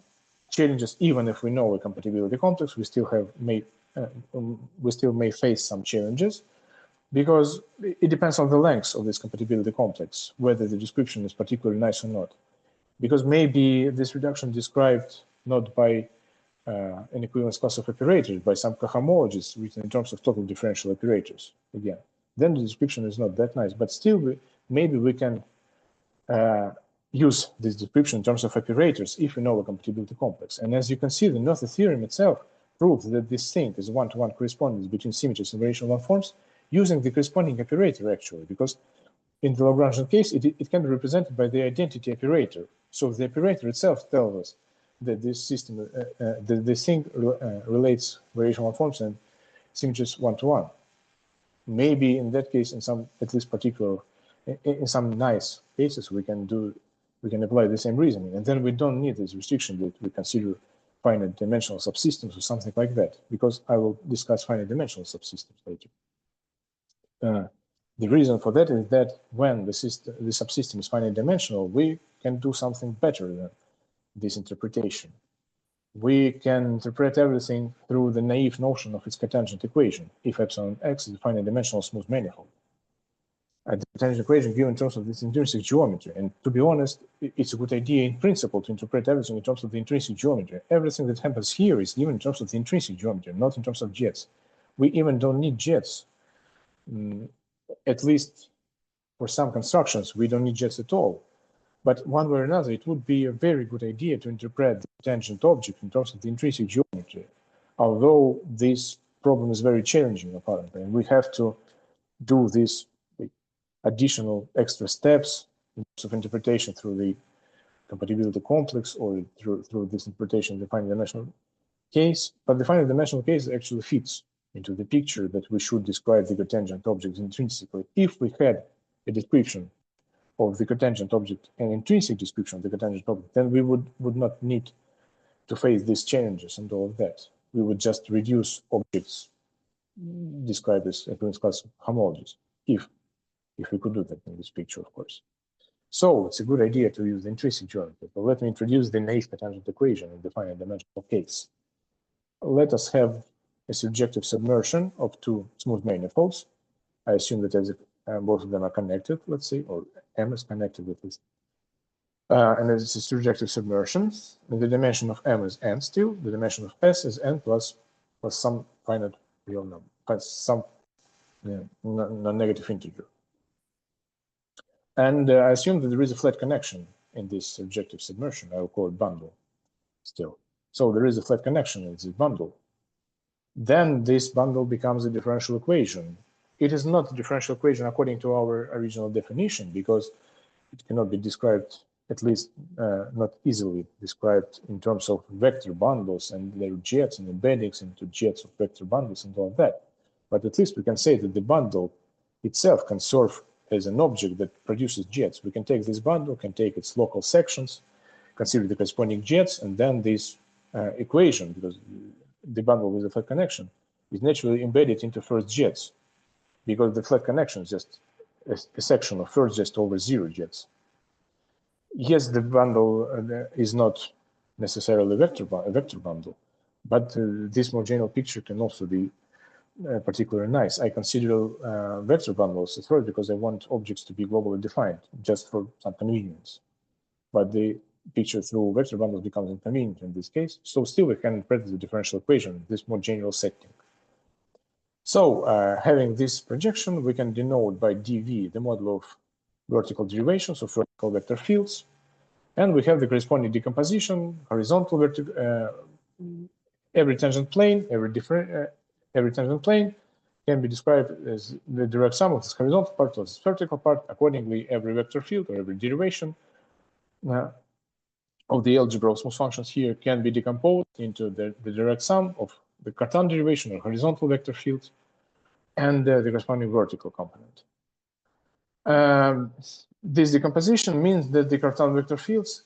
challenges, even if we know a compatibility complex, we still may we still may face some challenges, because it depends on the length of this compatibility complex, whether the description is particularly nice or not. Because maybe this reduction described not by an equivalence class of operators, by some cohomologies written in terms of total differential operators, again, then the description is not that nice. But still, maybe we can use this description in terms of operators if we know a compatibility complex. And as you can see, the Noether theorem itself proves that this thing is one-to-one correspondence between symmetries and variational forms using the corresponding operator, actually, because in the Lagrangian case, it can be represented by the identity operator. So the operator itself tells us that this system, this thing relates variational forms and symmetries one-to-one. Maybe in that case, in some at least particular, in some nice cases, we can apply the same reasoning, and then we don't need this restriction that we consider finite dimensional subsystems or something like that, because I will discuss finite dimensional subsystems later. The reason for that is that when the subsystem is finite dimensional, we can do something better than this interpretation. We can interpret everything through the naive notion of its cotangent equation, if epsilon x is a finite dimensional smooth manifold. The cotangent equation given in terms of this intrinsic geometry. And to be honest, it's a good idea in principle to interpret everything in terms of the intrinsic geometry. Everything that happens here is given in terms of the intrinsic geometry, not in terms of jets. We even don't need jets. At least for some constructions, we don't need jets at all. But one way or another, it would be a very good idea to interpret the tangent object in terms of the intrinsic geometry, although this problem is very challenging, apparently, and we have to do these additional extra steps in terms of interpretation through the compatibility complex or through this interpretation of the finite dimensional case. But the finite dimensional case actually fits into the picture that we should describe the cotangent object intrinsically. If we had a description of the cotangent object, an intrinsic description of the cotangent object, then we would not need to face these challenges and all of that. We would just reduce objects described as equivalence class homologies, if we could do that in this picture, of course. So it's a good idea to use the intrinsic geometry. But let me introduce the naive cotangent equation in the finite dimensional case. Let us have a surjective submersion of two smooth manifolds. I assume that as both of them are connected, let's say, or M is connected with this. And it's a surjective submersion. And the dimension of M is n still. The dimension of S is n plus some finite real number, plus some non-negative integer. And I assume that there is a flat connection in this surjective submersion. I will call it bundle still. So there is a flat connection in this bundle. Then this bundle becomes a differential equation. It is not a differential equation according to our original definition, because it cannot be described, at least not easily described in terms of vector bundles and their jets and embeddings into jets of vector bundles and all of that. But at least we can say that the bundle itself can serve as an object that produces jets. We can take this bundle, can take its local sections, consider the corresponding jets, and then this equation, because the bundle with a flat connection, is naturally embedded into first jets, because the flat connection is just a section of first jets over zero jets. Yes, the bundle is not necessarily a vector bundle, but this more general picture can also be particularly nice. I consider vector bundles at first because I want objects to be globally defined, just for some convenience. But the picture through vector bundles becomes inconvenient in this case. So still we can interpret the differential equation in this more general setting. So having this projection, we can denote by dv the model of vertical derivations of vertical vector fields. And we have the corresponding decomposition, horizontal vertical, every tangent plane, every tangent plane can be described as the direct sum of this horizontal part plus this vertical part. Accordingly, every vector field or every derivation of the algebra of smooth functions here can be decomposed into the direct sum of the Cartan derivation or horizontal vector field and the corresponding vertical component. This decomposition means that the Cartan vector fields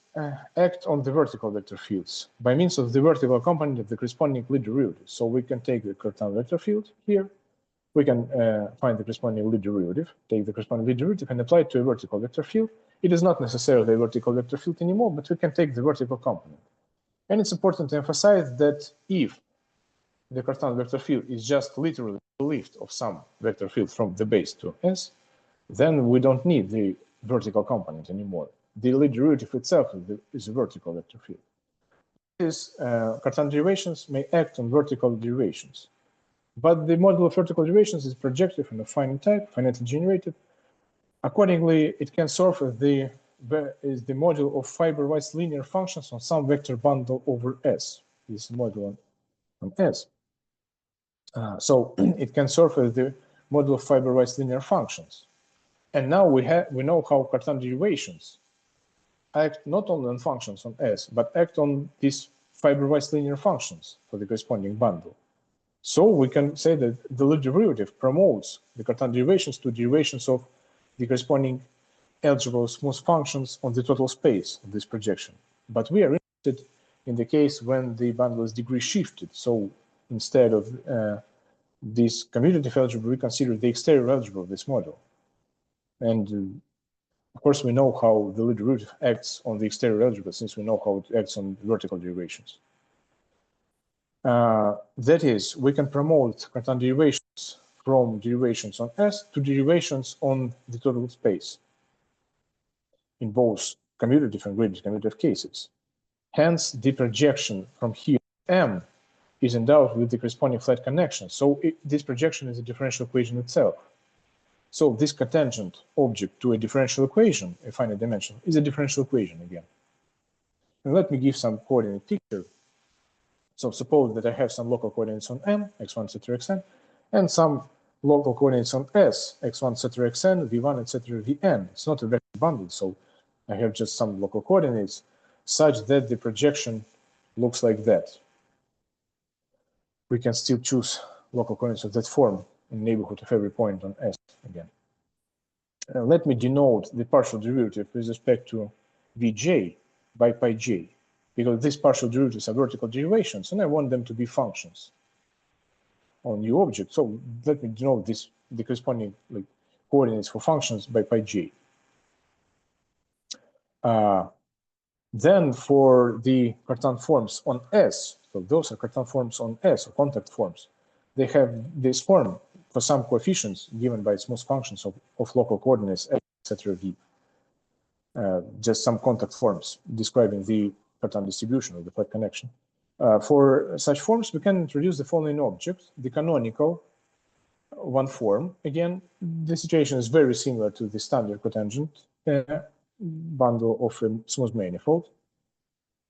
act on the vertical vector fields by means of the vertical component of the corresponding Lie derivative. So we can take the Cartan vector field here, we can find the corresponding Lie derivative, take the corresponding Lie derivative and apply it to a vertical vector field. It is not necessarily a vertical vector field anymore, but we can take the vertical component. And it's important to emphasize that if the Cartan vector field is just literally the lift of some vector field from the base to S, then we don't need the vertical component anymore. The Lie derivative itself is a vertical vector field. These Cartan derivations may act on vertical derivations, but the model of vertical derivations is projective and of finite type, finitely generated. Accordingly, it can serve as the module of fiber-wise linear functions on some vector bundle over S. This module on S. So it can serve as the module of fiber-wise linear functions. And now we know how Cartan derivations act not only on functions on S, but act on these fiber-wise linear functions for the corresponding bundle. So we can say that the Lie derivative promotes the Cartan derivations to derivations of the corresponding algebra smooth functions on the total space of this projection. But we are interested in the case when the bundle is degree shifted. So instead of this commutative algebra, we consider the exterior algebra of this model. And of course, we know how the Lie derivative acts on the exterior algebra, since we know how it acts on vertical derivations. That is, we can promote Cartan derivations from derivations on S to derivations on the total space in both commutative and graded commutative cases. Hence, the projection from here M is endowed with the corresponding flat connection. So this projection is a differential equation itself. So this cotangent object to a differential equation, a finite dimensional, is a differential equation again. And let me give some coordinate picture. So suppose that I have some local coordinates on M, x1, etc., xn, and some local coordinates on S, x1, etc., xn, v1, etc., vn. It's not a vector bundle, so I have just some local coordinates such that the projection looks like that. We can still choose local coordinates of that form in the neighborhood of every point on S again. Let me denote the partial derivative with respect to Vj by pi j, because these partial derivatives are vertical derivations, and I want them to be functions on new object. So let me denote this, the corresponding coordinates for functions by pi j. Then for the Cartan forms on S, so those are Cartan forms on S, or contact forms, they have this form for some coefficients given by smooth functions of local coordinates, etc. v. Just some contact forms describing the Cartan distribution of the flat connection. For such forms, we can introduce the following object, the canonical one form. Again, the situation is very similar to the standard cotangent bundle of a smooth manifold.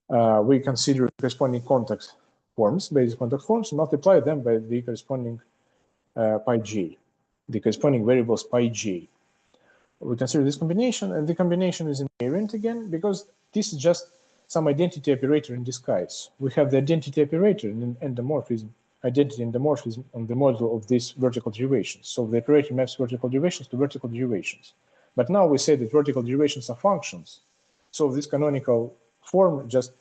We consider corresponding contact forms, basic contact forms, and multiply them by the corresponding pi j, the corresponding variables pi j. We consider this combination, and the combination is invariant again, because this is just some identity operator in disguise. We have the identity operator in endomorphism, identity endomorphism on the model of these vertical derivations. So the operator maps vertical derivations to vertical derivations. But now we say that vertical derivations are functions. So this canonical form just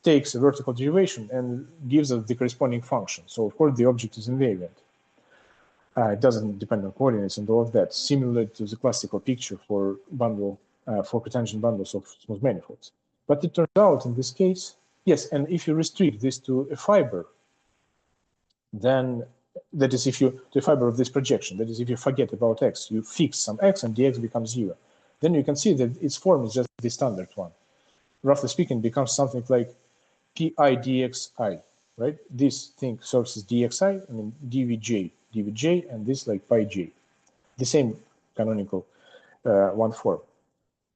takes a vertical derivation and gives us the corresponding function. So of course the object is invariant. It doesn't depend on coordinates and all of that, similar to the classical picture for cotangent bundles of smooth manifolds. But it turns out in this case, yes, and if you restrict this to a fiber, then that is if you, to a fiber of this projection, that is if you forget about x, you fix some x and dx becomes 0. Then you can see that its form is just the standard one. Roughly speaking, it becomes something like PIDXI, right? This thing serves as DXI, I mean dvj, and this like pi j, the same canonical one form.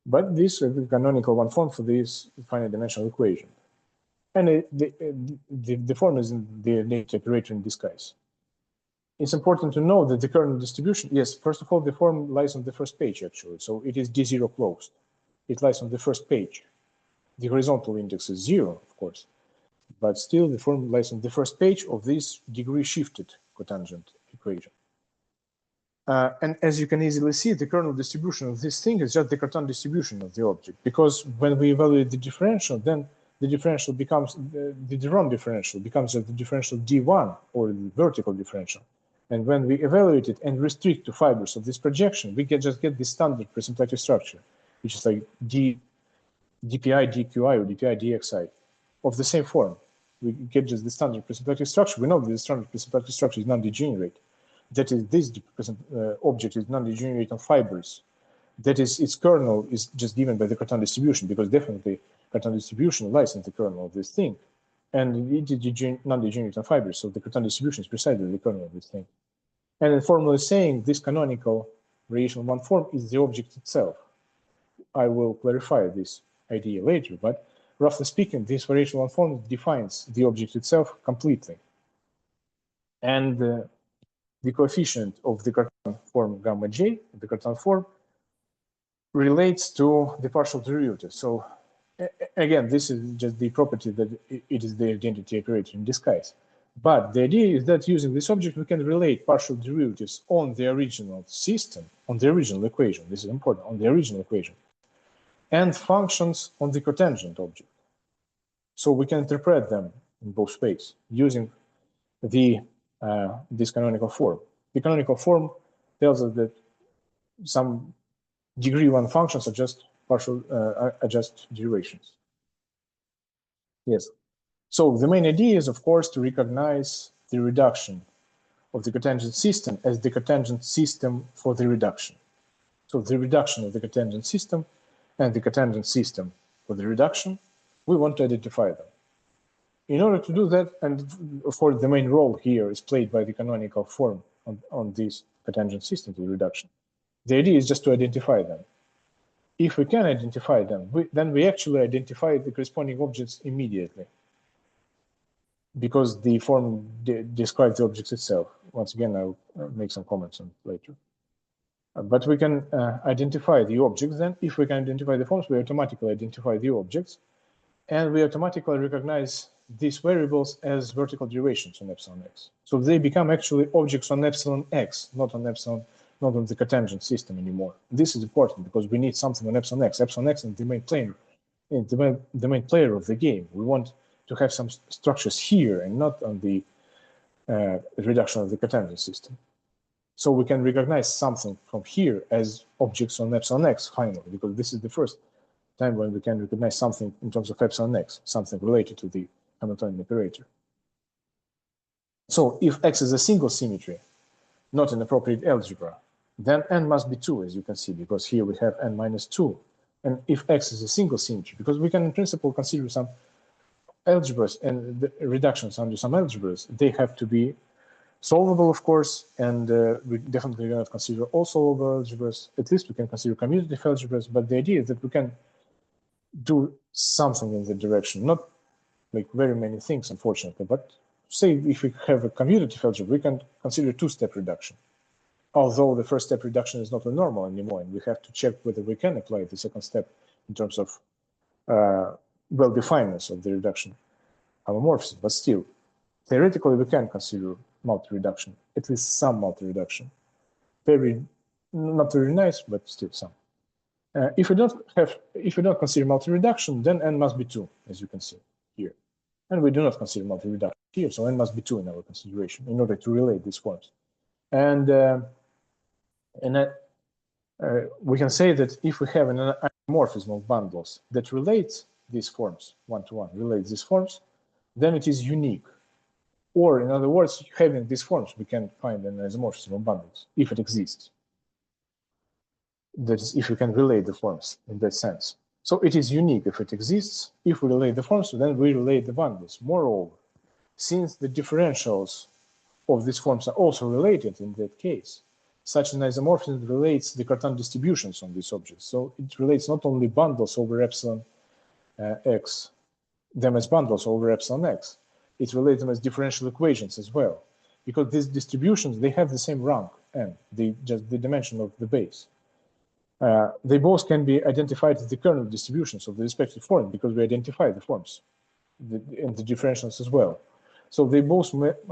But this is the canonical one form for this finite dimensional equation. And the form is in the native operator in disguise. It's important to know that the kernel distribution, yes, first of all, the form lies on the first page, actually. So it is D0 closed. It lies on the first page. The horizontal index is 0, of course. But still, the form lies on the first page of this degree-shifted cotangent equation. And as you can easily see, the kernel distribution of this thing is just the Cartan distribution of the object. Because when we evaluate the differential, then the differential becomes, the Deron differential becomes the differential D1, or the vertical differential. And when we evaluate it and restrict to fibers of this projection, we can just get the standard presymplectic structure, which is like dpi dqi or dpi dxi of the same form, we get just the standard presymplectic structure. We know that the standard presymplectic structure is non-degenerate. That is, this object is non-degenerate on fibers. That is, its kernel is just given by the Cartan distribution, because definitely Cartan distribution lies in the kernel of this thing. And it is non-degenerate on fibers, so the Cartan distribution is precisely the kernel of this thing. And in formally saying, this canonical variation one form is the object itself. I will clarify this idea later, but roughly speaking, this variation one form defines the object itself completely. And the coefficient of the Cartan form gamma j, the Cartan form, relates to the partial derivative. So again, this is just the property that it is the identity operator in disguise. But the idea is that using this object, we can relate partial derivatives on the original system, on the original equation. This is important, on the original equation, and functions on the cotangent object. So we can interpret them in both ways using the this canonical form. The canonical form tells us that some degree one functions are just partial, are just derivations. Yes. So the main idea is, of course, to recognize the reduction of the cotangent system as the cotangent system for the reduction. So the reduction of the cotangent system and the cotangent system for the reduction, we want to identify them. In order to do that, and of course the main role here is played by the canonical form on this cotangent system to the reduction. The idea is just to identify them. If we can identify them, then we actually identify the corresponding objects immediately, because the form describes the objects itself. Once again, I'll make some comments on it later. But we can identify the objects then. If we can identify the forms, we automatically identify the objects, and we automatically recognize these variables as vertical derivations on epsilon x. So they become actually objects on epsilon x, not on the cotangent system anymore. This is important because we need something on epsilon x. Epsilon x is the main plane, the main player of the game. We want to have some structures here and not on the reduction of the cotangent system. So we can recognize something from here as objects on epsilon x finally, because this is the first time when we can recognize something in terms of epsilon x, something related to the Hamiltonian operator. So if x is a single symmetry, not an appropriate algebra, then n must be 2, as you can see, because here we have n minus 2. And if x is a single symmetry, because we can in principle consider some algebras and the reductions under some algebras, they have to be solvable, of course, and we definitely cannot consider all solvable algebras. At least we can consider commutative algebras, but the idea is that we can do something in the direction, not like very many things, unfortunately, but say if we have a commutative algebra, we can consider two-step reduction. Although the first step reduction is not a normal anymore, and we have to check whether we can apply the second step in terms of well-definedness of the reduction homomorphism, but still, theoretically, we can consider multi-reduction, at least some multi-reduction. Not very nice, but still some. If we don't consider multi-reduction, then n must be 2, as you can see here. And we do not consider multi-reduction here, so n must be 2 in our consideration in order to relate these forms. And we can say that if we have an isomorphism of bundles that relates these forms one-to-one, relates these forms, then it is unique. Or in other words, having these forms, we can find an isomorphism of bundles if it exists. That is, if we can relate the forms in that sense. So it is unique if it exists. If we relate the forms, then we relate the bundles. Moreover, since the differentials of these forms are also related in that case, such an isomorphism relates the Cartan distributions on these objects. So it relates not only bundles over epsilon x, them as bundles over epsilon x, it relates them as differential equations as well. Because these distributions, they have the same rank, n, just the dimension of the base. They both can be identified as the kernel distributions of the respective form because we identify the forms and the differentials as well. So they both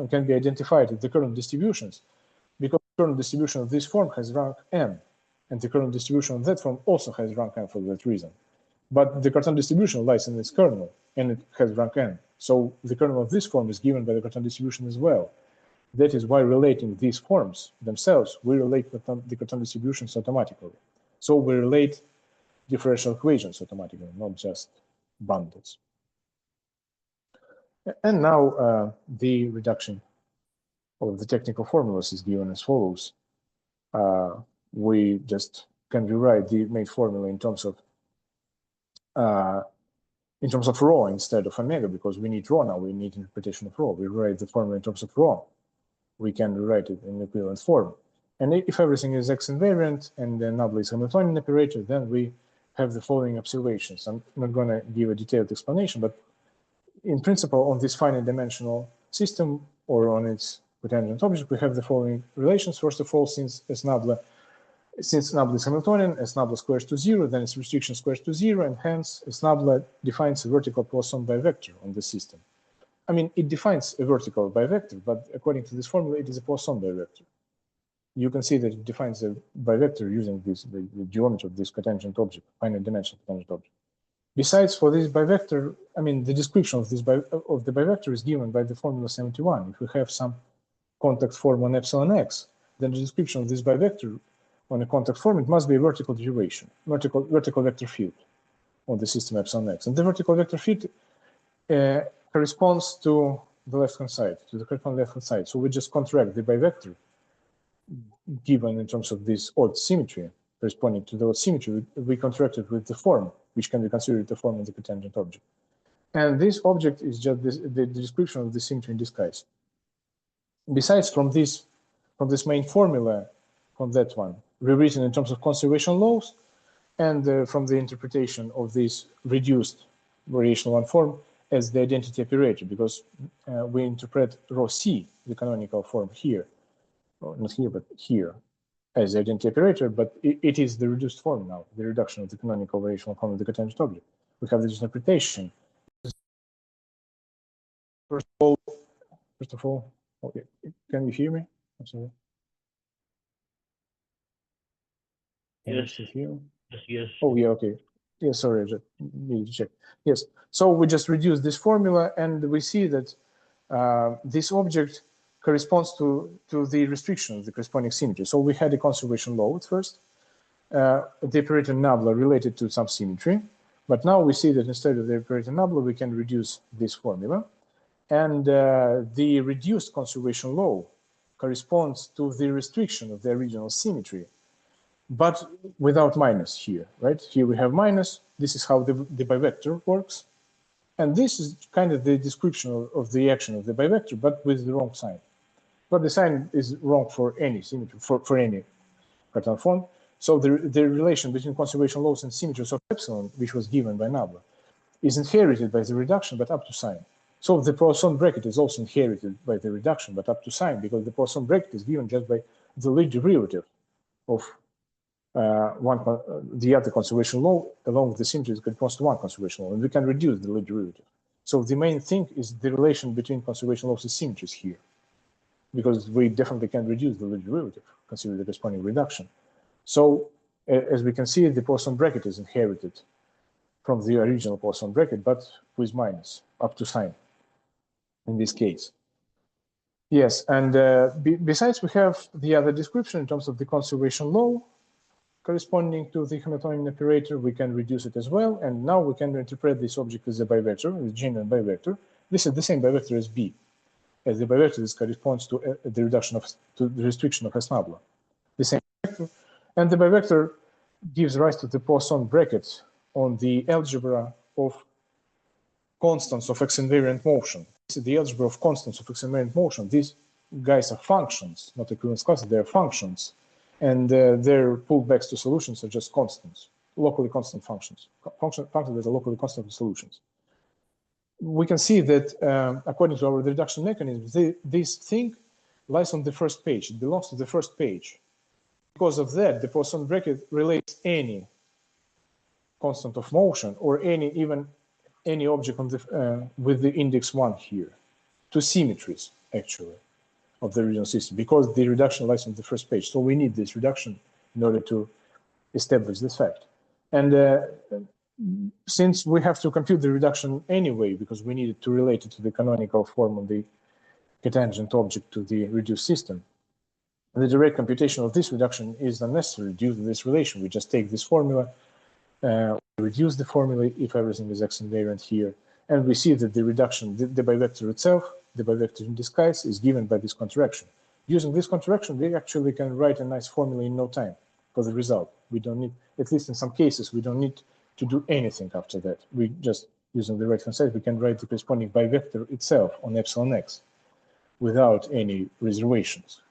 can be identified as the kernel distributions because the kernel distribution of this form has rank n, and the kernel distribution of that form also has rank n for that reason. But the Cartan distribution lies in its kernel, and it has rank n. So the kernel of this form is given by the Cartan distribution as well. That is why relating these forms themselves, we relate the Cartan distributions automatically. So we relate differential equations automatically, not just bundles. And now the reduction of the technical formulas is given as follows. We just can rewrite the main formula in terms of rho instead of omega, because we need rho now. We need interpretation of rho. We rewrite the formula in terms of rho. We can rewrite it in equivalent form. And if everything is X invariant and the null is Hamiltonian operator, then we have the following observations. I'm not going to give a detailed explanation, but in principle, on this finite dimensional system or on its cotangent object, we have the following relations. First of all, since null is Hamiltonian, S null squares to 0, then its restriction squares to 0, and hence S null defines a vertical Poisson bivector on the system. I mean, it defines a vertical bivector, but according to this formula, it is a Poisson bivector. You can see that it defines a bivector using the geometry of this cotangent object, finite dimensional cotangent object. Besides, for this bivector, I mean, the description of the bivector is given by the formula 71. If we have some contact form on epsilon x, then the description of this bivector on a contact form, it must be a vertical duration, vertical vector field on the system epsilon x. And the vertical vector field corresponds to the left-hand side, to the corresponding left-hand side. So we just contract the bivector given in terms of this odd symmetry, corresponding to the odd symmetry, we contract it with the form, which can be considered the form of the cotangent object. And this object is just the description of the symmetry in disguise. Besides, from this main formula, from that one, rewritten in terms of conservation laws, and from the interpretation of this reduced variational one form as the identity operator, because we interpret rho c, the canonical form here, well, not here, but here, as the identity operator, but it is the reduced form now, the reduction of the canonical variational form of the cotangent object. We have this interpretation. First of all, okay, can you hear me? I'm sorry. Yes. Here? Yes. Oh, yeah, okay. Yeah, sorry, I just needed to check. Yes, so we just reduce this formula, and we see that this object corresponds to the restriction of the corresponding symmetry. So we had a conservation law at first, the operator nabla related to some symmetry, but now we see that instead of the operator nabla, we can reduce this formula, and the reduced conservation law corresponds to the restriction of the original symmetry, but without minus here, right? Here we have minus. This is how the bivector works. And this is kind of the description of the action of the bivector, but with the wrong sign. But the sign is wrong for any symmetry, for any Cartan form. So the relation between conservation laws and symmetries of epsilon, which was given by Nabla, is inherited by the reduction, but up to sign. So the Poisson bracket is also inherited by the reduction, but up to sign, because the Poisson bracket is given just by the lead derivative of the other conservation law along with the symmetry corresponds to one conservation law, and we can reduce the lead derivative. So the main thing is the relation between conservation laws and symmetries here, because we definitely can reduce the lead derivative, consider the corresponding reduction. So as we can see, the Poisson bracket is inherited from the original Poisson bracket, but with minus up to sign in this case. Yes, and besides, we have the other description in terms of the conservation law corresponding to the Hamiltonian operator. We can reduce it as well, and now we can interpret this object as a bivector, a genuine bivector. This is the same bivector as B, as the bivector this corresponds to the reduction to the restriction of S nabla. The same bivector, and the bivector gives rise to the Poisson bracket on the algebra of constants of X-invariant motion. This is the algebra of constants of X-invariant motion. These guys are functions, not equivalence classes, they are functions. And their pullbacks to solutions are just constants, locally constant functions, functions that are locally constant solutions. We can see that according to our reduction mechanism, this thing lies on the first page. It belongs to the first page. Because of that, the Poisson bracket relates any constant of motion or even any object on the, with the index 1 here to symmetries, actually, of the original system, because the reduction lies on the first page. So we need this reduction in order to establish this fact. And since we have to compute the reduction anyway, because we needed to relate it to the canonical form of the cotangent object to the reduced system, the direct computation of this reduction is unnecessary due to this relation. We just take this formula, reduce the formula if everything is X invariant here, And we see that the reduction, the bivector itself, the bivector in disguise, is given by this contraction. Using this contraction, we actually can write a nice formula in no time for the result. We don't need, at least in some cases, we don't need to do anything after that. We just, using the right-hand side, we can write the corresponding bivector itself on epsilon x without any reservations.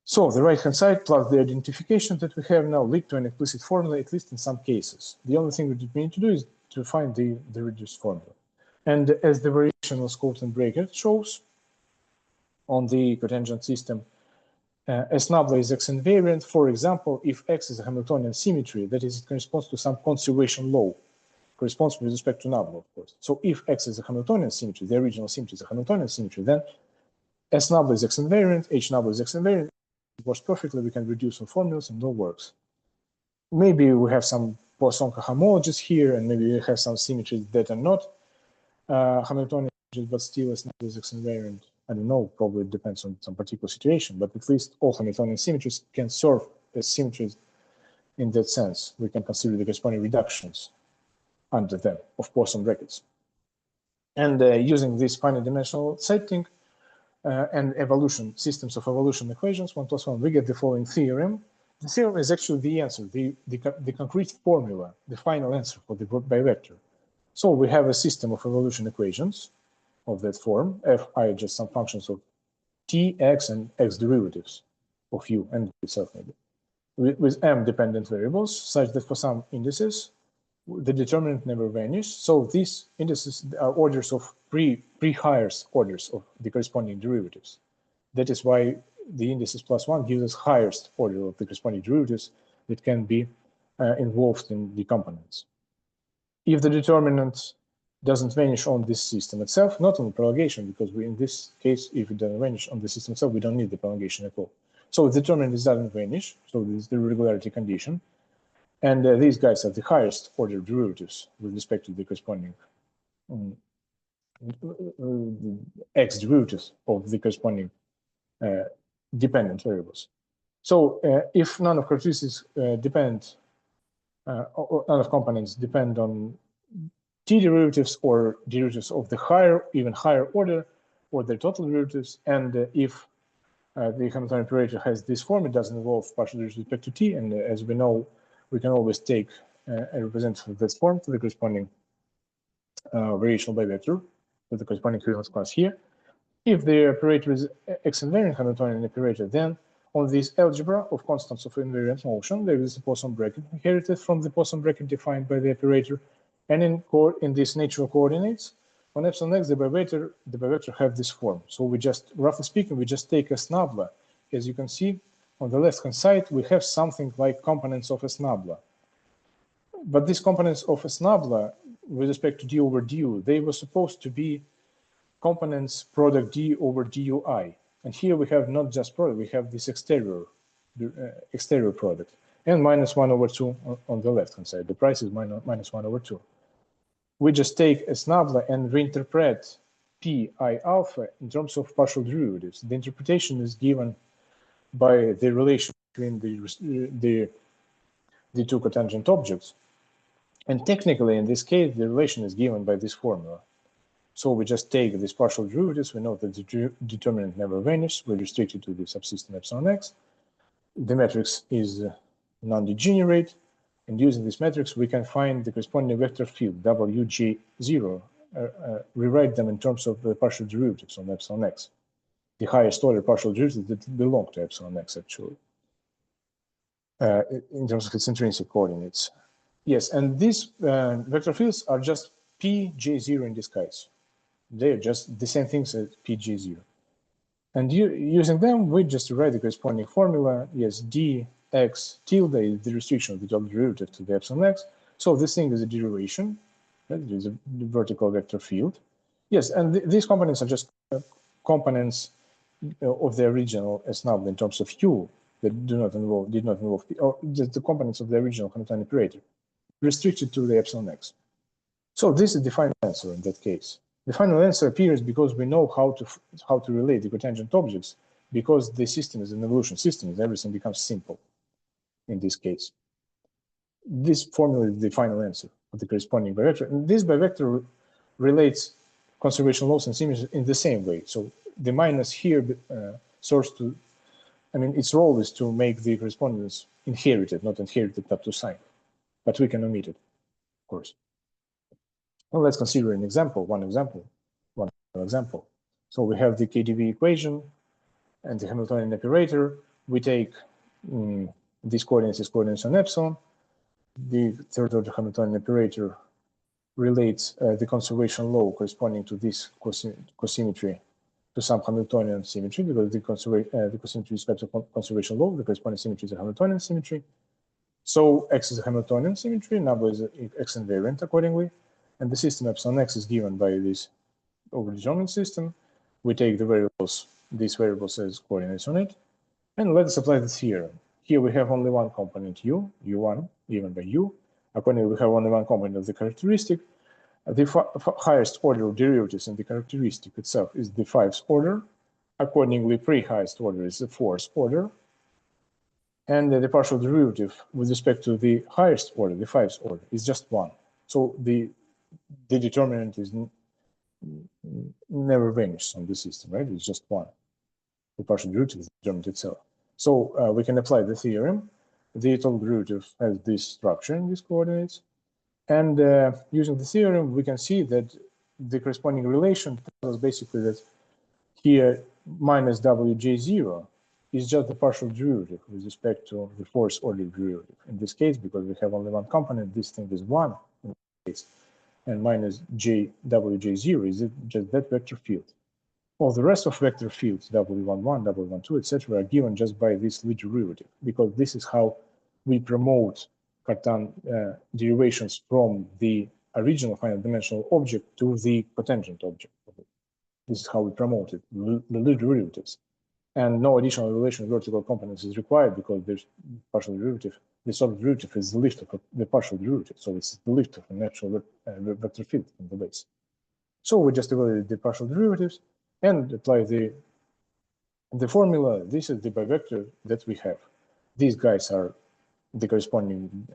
So the right-hand side plus the identification that we have now lead to an explicit formula, at least in some cases. The only thing that we need to do is to find the reduced formula. And as the variational Konstantin bracket shows on the cotangent system, S nabla is X invariant. For example, if X is a Hamiltonian symmetry, that is, it corresponds to some conservation law, corresponds with respect to nabla, of course. So if X is a Hamiltonian symmetry, the original symmetry is a Hamiltonian symmetry, then S nabla is X invariant, H nabla is X invariant. It works perfectly. We can reduce some formulas and it all works. Maybe we have some Poisson homologies here, and maybe we have some symmetries that are not Hamiltonian, but still S nabla is X invariant. I don't know, probably it depends on some particular situation, but at least all Hamiltonian symmetries can serve as symmetries in that sense. We can consider the corresponding reductions under them of Poisson brackets. And using this finite-dimensional setting and evolution, systems of evolution equations, 1 plus 1, we get the following theorem. The theorem is actually the answer, the concrete formula, the final answer for the bivector. So we have a system of evolution equations of that form, fi just some functions of t, x, and x derivatives of u and itself maybe, with m dependent variables, such that for some indices, the determinant never vanishes. So these indices are orders of pre-highest orders of the corresponding derivatives. That is why the indices plus 1 gives us highest order of the corresponding derivatives that can be involved in the components. If the determinant doesn't vanish on this system itself, not on the prolongation, because we, in this case, if it doesn't vanish on the system itself, we don't need the prolongation at all. So the determinant doesn't vanish, so this is the regularity condition. And these guys are the highest order derivatives with respect to the corresponding x derivatives of the corresponding dependent variables. So if none of characteristics depend, or none of components depend on t derivatives or derivatives of the higher, even higher order, or their total derivatives, and if the Hamiltonian operator has this form, it doesn't involve partial derivatives with respect to t, and as we know, we can always take a representative of this form to the corresponding variational bivector with the corresponding equivalence class here. If the operator is X invariant Hamiltonian operator, then on this algebra of constants of invariant motion, there is a Poisson bracket inherited from the Poisson bracket defined by the operator. And in these natural coordinates, on epsilon x, the bivector have this form. So we just, roughly speaking, we just take S nabla. As you can see, on the left-hand side, we have something like components of S nabla. But these components of S nabla, with respect to d over du, they were supposed to be components product d over dui. And here we have not just product, we have this exterior product. And minus 1 over 2 on the left-hand side. The price is minus 1 over 2. We just take S nabla and reinterpret pi alpha in terms of partial derivatives. The interpretation is given by the relation between the two cotangent objects. And technically, in this case, the relation is given by this formula. So we just take these partial derivatives. We know that the determinant never vanishes. We're restricted to the subsystem epsilon x. The matrix is non-degenerate. And using this matrix, we can find the corresponding vector field, wj0, rewrite them in terms of the partial derivatives on epsilon x. The highest order partial derivatives that belong to epsilon x, actually, in terms of its intrinsic coordinates. Yes, and these vector fields are just pj0 in disguise. They're just the same things as pj0. And using them, we just write the corresponding formula. Yes, dx tilde is the restriction of the total derivative to the epsilon x. So this thing is a derivation. Right? It is a vertical vector field. Yes, and these components are just components of the original S nabla in terms of u that did not involve or the components of the original Hamiltonian operator restricted to the epsilon x. So this is the final answer in that case. The final answer appears because we know how to relate the cotangent objects, because the system is an evolution system, and everything becomes simple in this case. This formula is the final answer of the corresponding bivector. And this bivector relates conservation laws and symmetries in the same way. So the minus here serves to, I mean, its role is to make the correspondence inherited, not inherited up to sign, but we can omit it, of course. Well, let's consider an example, one example. So we have the KdV equation and the Hamiltonian operator. We take these coordinates on epsilon. The third order Hamiltonian operator relates the conservation law corresponding to this cosymmetry to some Hamiltonian symmetry, because the cosymmetry respect to conservation law, the corresponding symmetry is a Hamiltonian symmetry. So X is a Hamiltonian symmetry, number is X invariant accordingly, and the system epsilon X is given by this overdetermined system. We take the variables, these variables as coordinates on it, and let us apply the theorem. Here we have only one component u, u1, given by u. Accordingly, we have only one component of the characteristic. The highest order of derivatives in the characteristic itself is the 5th order. Accordingly, pre-highest order is the 4th order. And the partial derivative with respect to the highest order, the 5th order, is just 1. So the determinant is never vanishes on the system, right? It's just 1. The partial derivative is the determinant itself. So we can apply the theorem. The total derivative has this structure in these coordinates. And using the theorem, we can see that the corresponding relation tells us basically that here minus wj0 is just the partial derivative with respect to the 4th order derivative. In this case, because we have only one component, this thing is 1 in this case, and minus wj0 is just that vector field. All the rest of vector fields, w11, w12, etc., are given just by this Lie derivative, because this is how we promote Cartan derivations from the original finite dimensional object to the cotangent object. This is how we promote it, the Lie derivatives. And no additional relation of vertical components is required because there's partial derivative. The sort of derivative is the lift of the partial derivative. So it's the lift of a natural vector field in the base. So we just evaluate the partial derivatives and apply the formula. This is the bivector that we have. These guys are the corresponding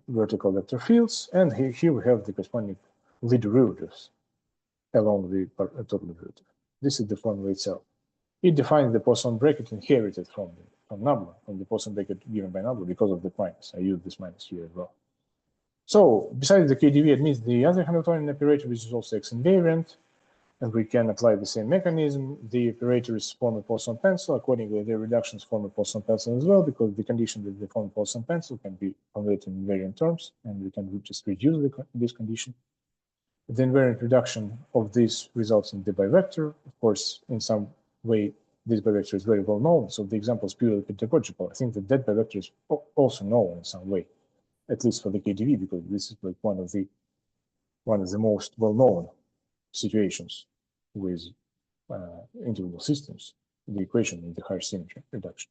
vertical vector fields, and here we have the corresponding Lie derivatives along the total derivative. This is the formula itself. It defines the Poisson bracket inherited from Nabla, from the Poisson bracket given by Nabla because of the minus. I use this minus here as well. So besides the KdV admits the other Hamiltonian operator, which is also X invariant, and we can apply the same mechanism. The operator is form a Poisson pencil. Accordingly, the reductions form a Poisson pencil as well, because the condition that they form a Poisson pencil can be converted in invariant terms, and we can just reduce this condition. The invariant reduction of this results in the bivector. Of course, in some way, this bivector is very well known, so the example is purely pedagogical. I think that bivector is also known in some way, at least for the KdV, because this is like one of the most well-known situations with interval systems, the equation in the higher symmetry reduction.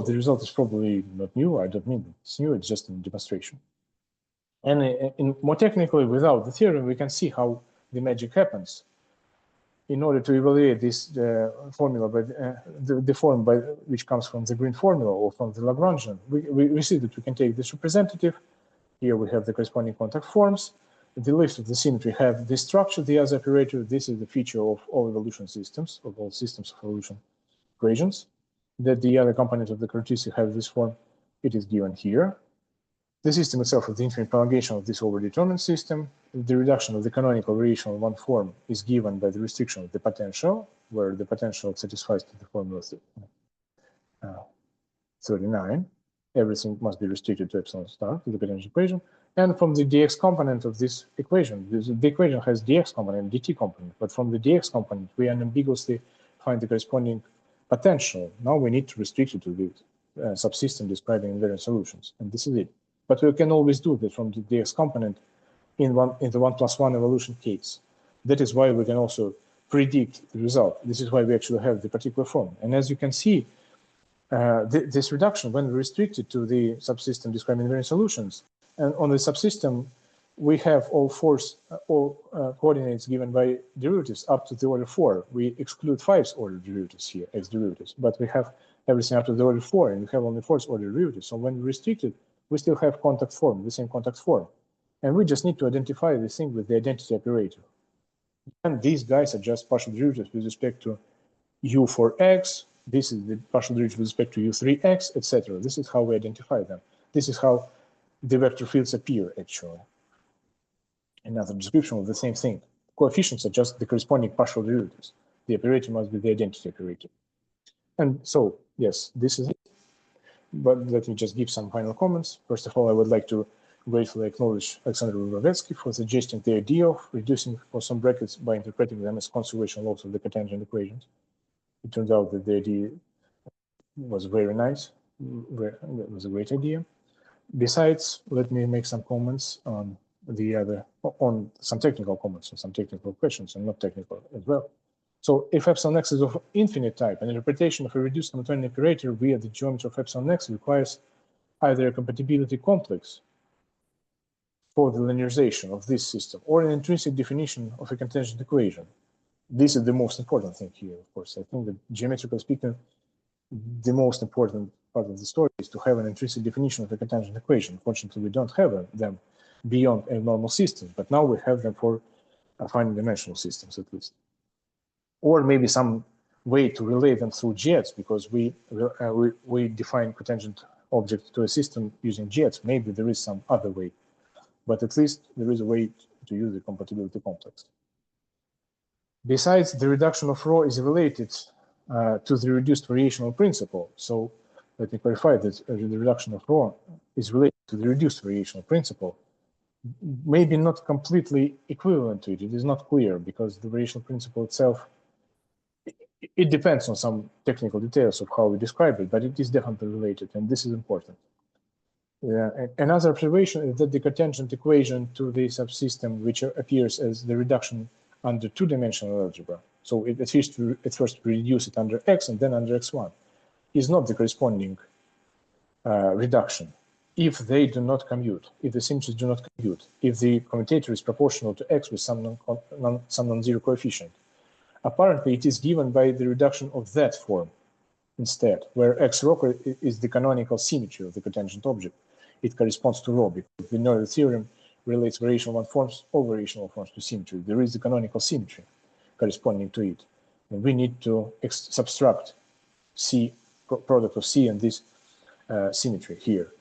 The result is probably not new. I don't mean it's new, it's just a demonstration. And more technically, without the theorem, we can see how the magic happens. In order to evaluate this formula, by the form by which comes from the green formula or from the Lagrangian, we see that we can take this representative. Here we have the corresponding contact forms. The lift of the symmetry have this structure, the other operator. This is the feature of all evolution systems, of all systems of evolution equations, that the other component of the characteristic have this form. It is given here. The system itself is the infinite prolongation of this overdetermined system. The reduction of the canonical variation of one form is given by the restriction of the potential, where the potential satisfies to the formula 39. Everything must be restricted to epsilon star, to the potential equation. And from the dx component of this equation, the equation has dx component and dt component, but from the dx component, we unambiguously find the corresponding potential. Now we need to restrict it to the subsystem describing invariant solutions, and this is it. But we can always do that from the dx component in the 1+1 evolution case. That is why we can also predict the result. This is why we actually have the particular form. And as you can see, this reduction, when restricted to the subsystem describing invariant solutions, and on the subsystem, we have all coordinates given by derivatives up to the order 4. We exclude 5th order derivatives here, x derivatives, but we have everything up to the order 4, and we have only 4th order derivatives. So when restricted we still have contact form, the same contact form. And we just need to identify the thing with the identity operator. And these guys are just partial derivatives with respect to u for x. This is the partial derivative with respect to u3x, etc. This is how we identify them. This is how the vector fields appear, actually. Another description of the same thing. Coefficients are just the corresponding partial derivatives. The operator must be the identity operator. And so, yes, this is it. But let me just give some final comments. First of all, I would like to gratefully acknowledge Alexander Vrobetsky for suggesting the idea of reducing Poisson brackets by interpreting them as conservation laws of the cotangent equations. It turns out that the idea was very nice. It was a great idea. Besides, let me make some comments on some technical comments on some technical questions, and not technical as well. So if epsilon x is of infinite type, an interpretation of a reduced Hamiltonian operator via the geometry of epsilon x requires either a compatibility complex for the linearization of this system or an intrinsic definition of a cotangent equation. This is the most important thing here, of course. I think that geometrically speaking, the most important part of the story is to have an intrinsic definition of a cotangent equation. Fortunately, we don't have them beyond a normal system, but now we have them for finite-dimensional systems at least. Or maybe some way to relate them through jets, because we define cotangent object to a system using jets. Maybe there is some other way, but at least there is a way to use the compatibility complex. Besides, the reduction of rho is related to the reduced variational principle. So let me clarify that the reduction of rho is related to the reduced variational principle. Maybe not completely equivalent to it. It is not clear because the variational principle itself, it depends on some technical details of how we describe it, but it is definitely related, and this is important. Another observation is that the cotangent equation to the subsystem, which appears as the reduction under two-dimensional algebra, so at first we reduce it under x and then under x1, is not the corresponding reduction if they do not commute, if the symmetries do not commute, if the commutator is proportional to x with some non-zero coefficient. Apparently, it is given by the reduction of that form instead, where x rho is the canonical symmetry of the cotangent object. It corresponds to rho because the Noether theorem relates variational forms or variational forms to symmetry. There is the canonical symmetry corresponding to it. And we need to subtract C, product of C and this symmetry here.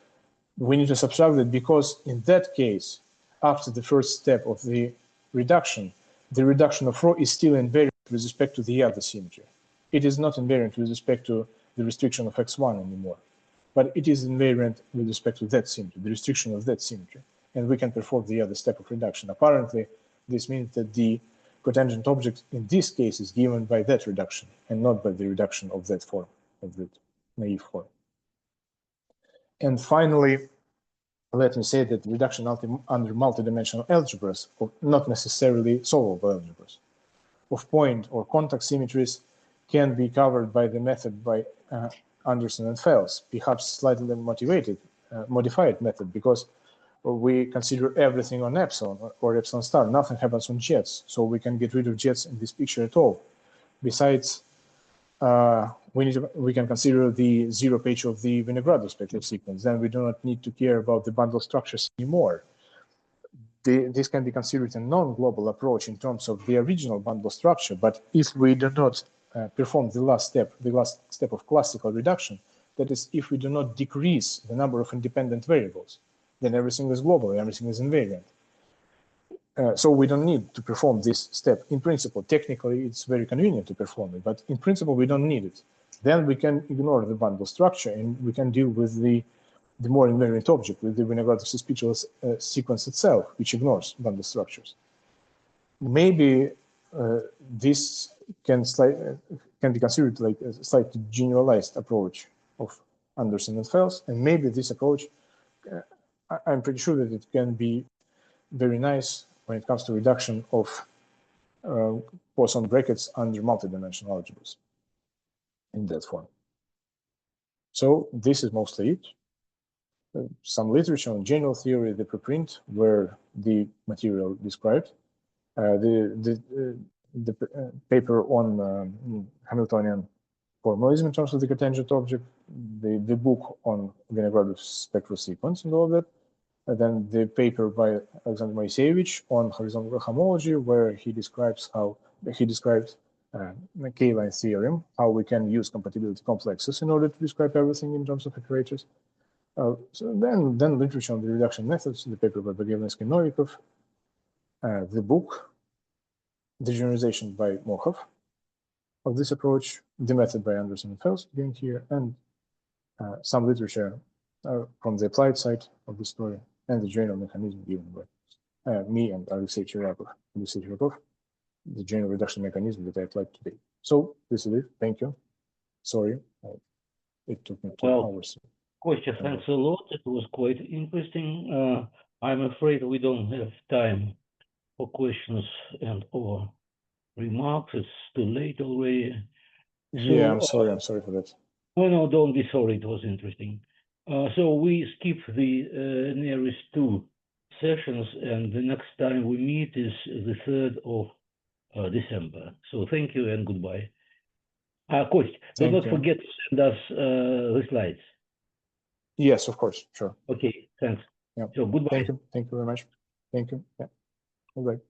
We need to subtract it because in that case, after the first step of the reduction of rho is still invariant with respect to the other symmetry. It is not invariant with respect to the restriction of x1 anymore, but it is invariant with respect to that symmetry, the restriction of that symmetry, and we can perform the other step of reduction. Apparently, this means that the cotangent object in this case is given by that reduction and not by the reduction of that form, of that naive form. And finally, let me say that reduction under multidimensional algebras, or not necessarily solvable algebras, of point or contact symmetries can be covered by the method by Anderson and Fels, perhaps slightly modified method, because we consider everything on epsilon or epsilon star. Nothing happens on jets, so we can get rid of jets in this picture at all. Besides, we can consider the zero page of the Vinogradov spectral sequence. Then we do not need to care about the bundle structures anymore. This can be considered a non-global approach in terms of the original bundle structure, but if we do not perform the last step of classical reduction, that is, if we do not decrease the number of independent variables, then everything is global, everything is invariant. So we don't need to perform this step. In principle, technically, it's very convenient to perform it, but in principle, we don't need it. Then we can ignore the bundle structure and we can deal with the more invariant object, with the Vinogradov spectral sequence itself, which ignores bundle structures. Maybe this can be considered like a slightly generalized approach of Anderson and Fels, and maybe this approach, I'm pretty sure that it can be very nice when it comes to reduction of Poisson brackets under multidimensional algebras in that form. So this is mostly it. Some literature on general theory, the preprint, where the material described, the paper on Hamiltonian formalism in terms of the cotangent object, the book on Vinogradov's spectral sequence and all that. And then the paper by Alexander Moiseyevich on horizontal homology, where he describes the K-line theorem, how we can use compatibility complexes in order to describe everything in terms of operators. So then literature on the reduction methods, the paper by Bogevensky and Novikov, the book, the generalization by Mohov of this approach, the method by Anderson and Fels again here, and some literature from the applied side of the story, and the general mechanism given by me and Alexei Chirapov, the general reduction mechanism that I applied today. So this is it. Thank you. Sorry, it took me 2 hours. Kostya, thanks a lot. It was quite interesting. I'm afraid we don't have time for questions and or remarks. It's too late already. Yeah, I'm sorry for that. No, don't be sorry. It was interesting. So we skip the nearest 2 sessions, and the next time we meet is the 3rd of December. So thank you and goodbye. Kost, do not forget to send us the slides. Yes, of course, sure. Okay, thanks. Yeah. So goodbye. Thank you very much. Thank you. Yeah. Goodbye.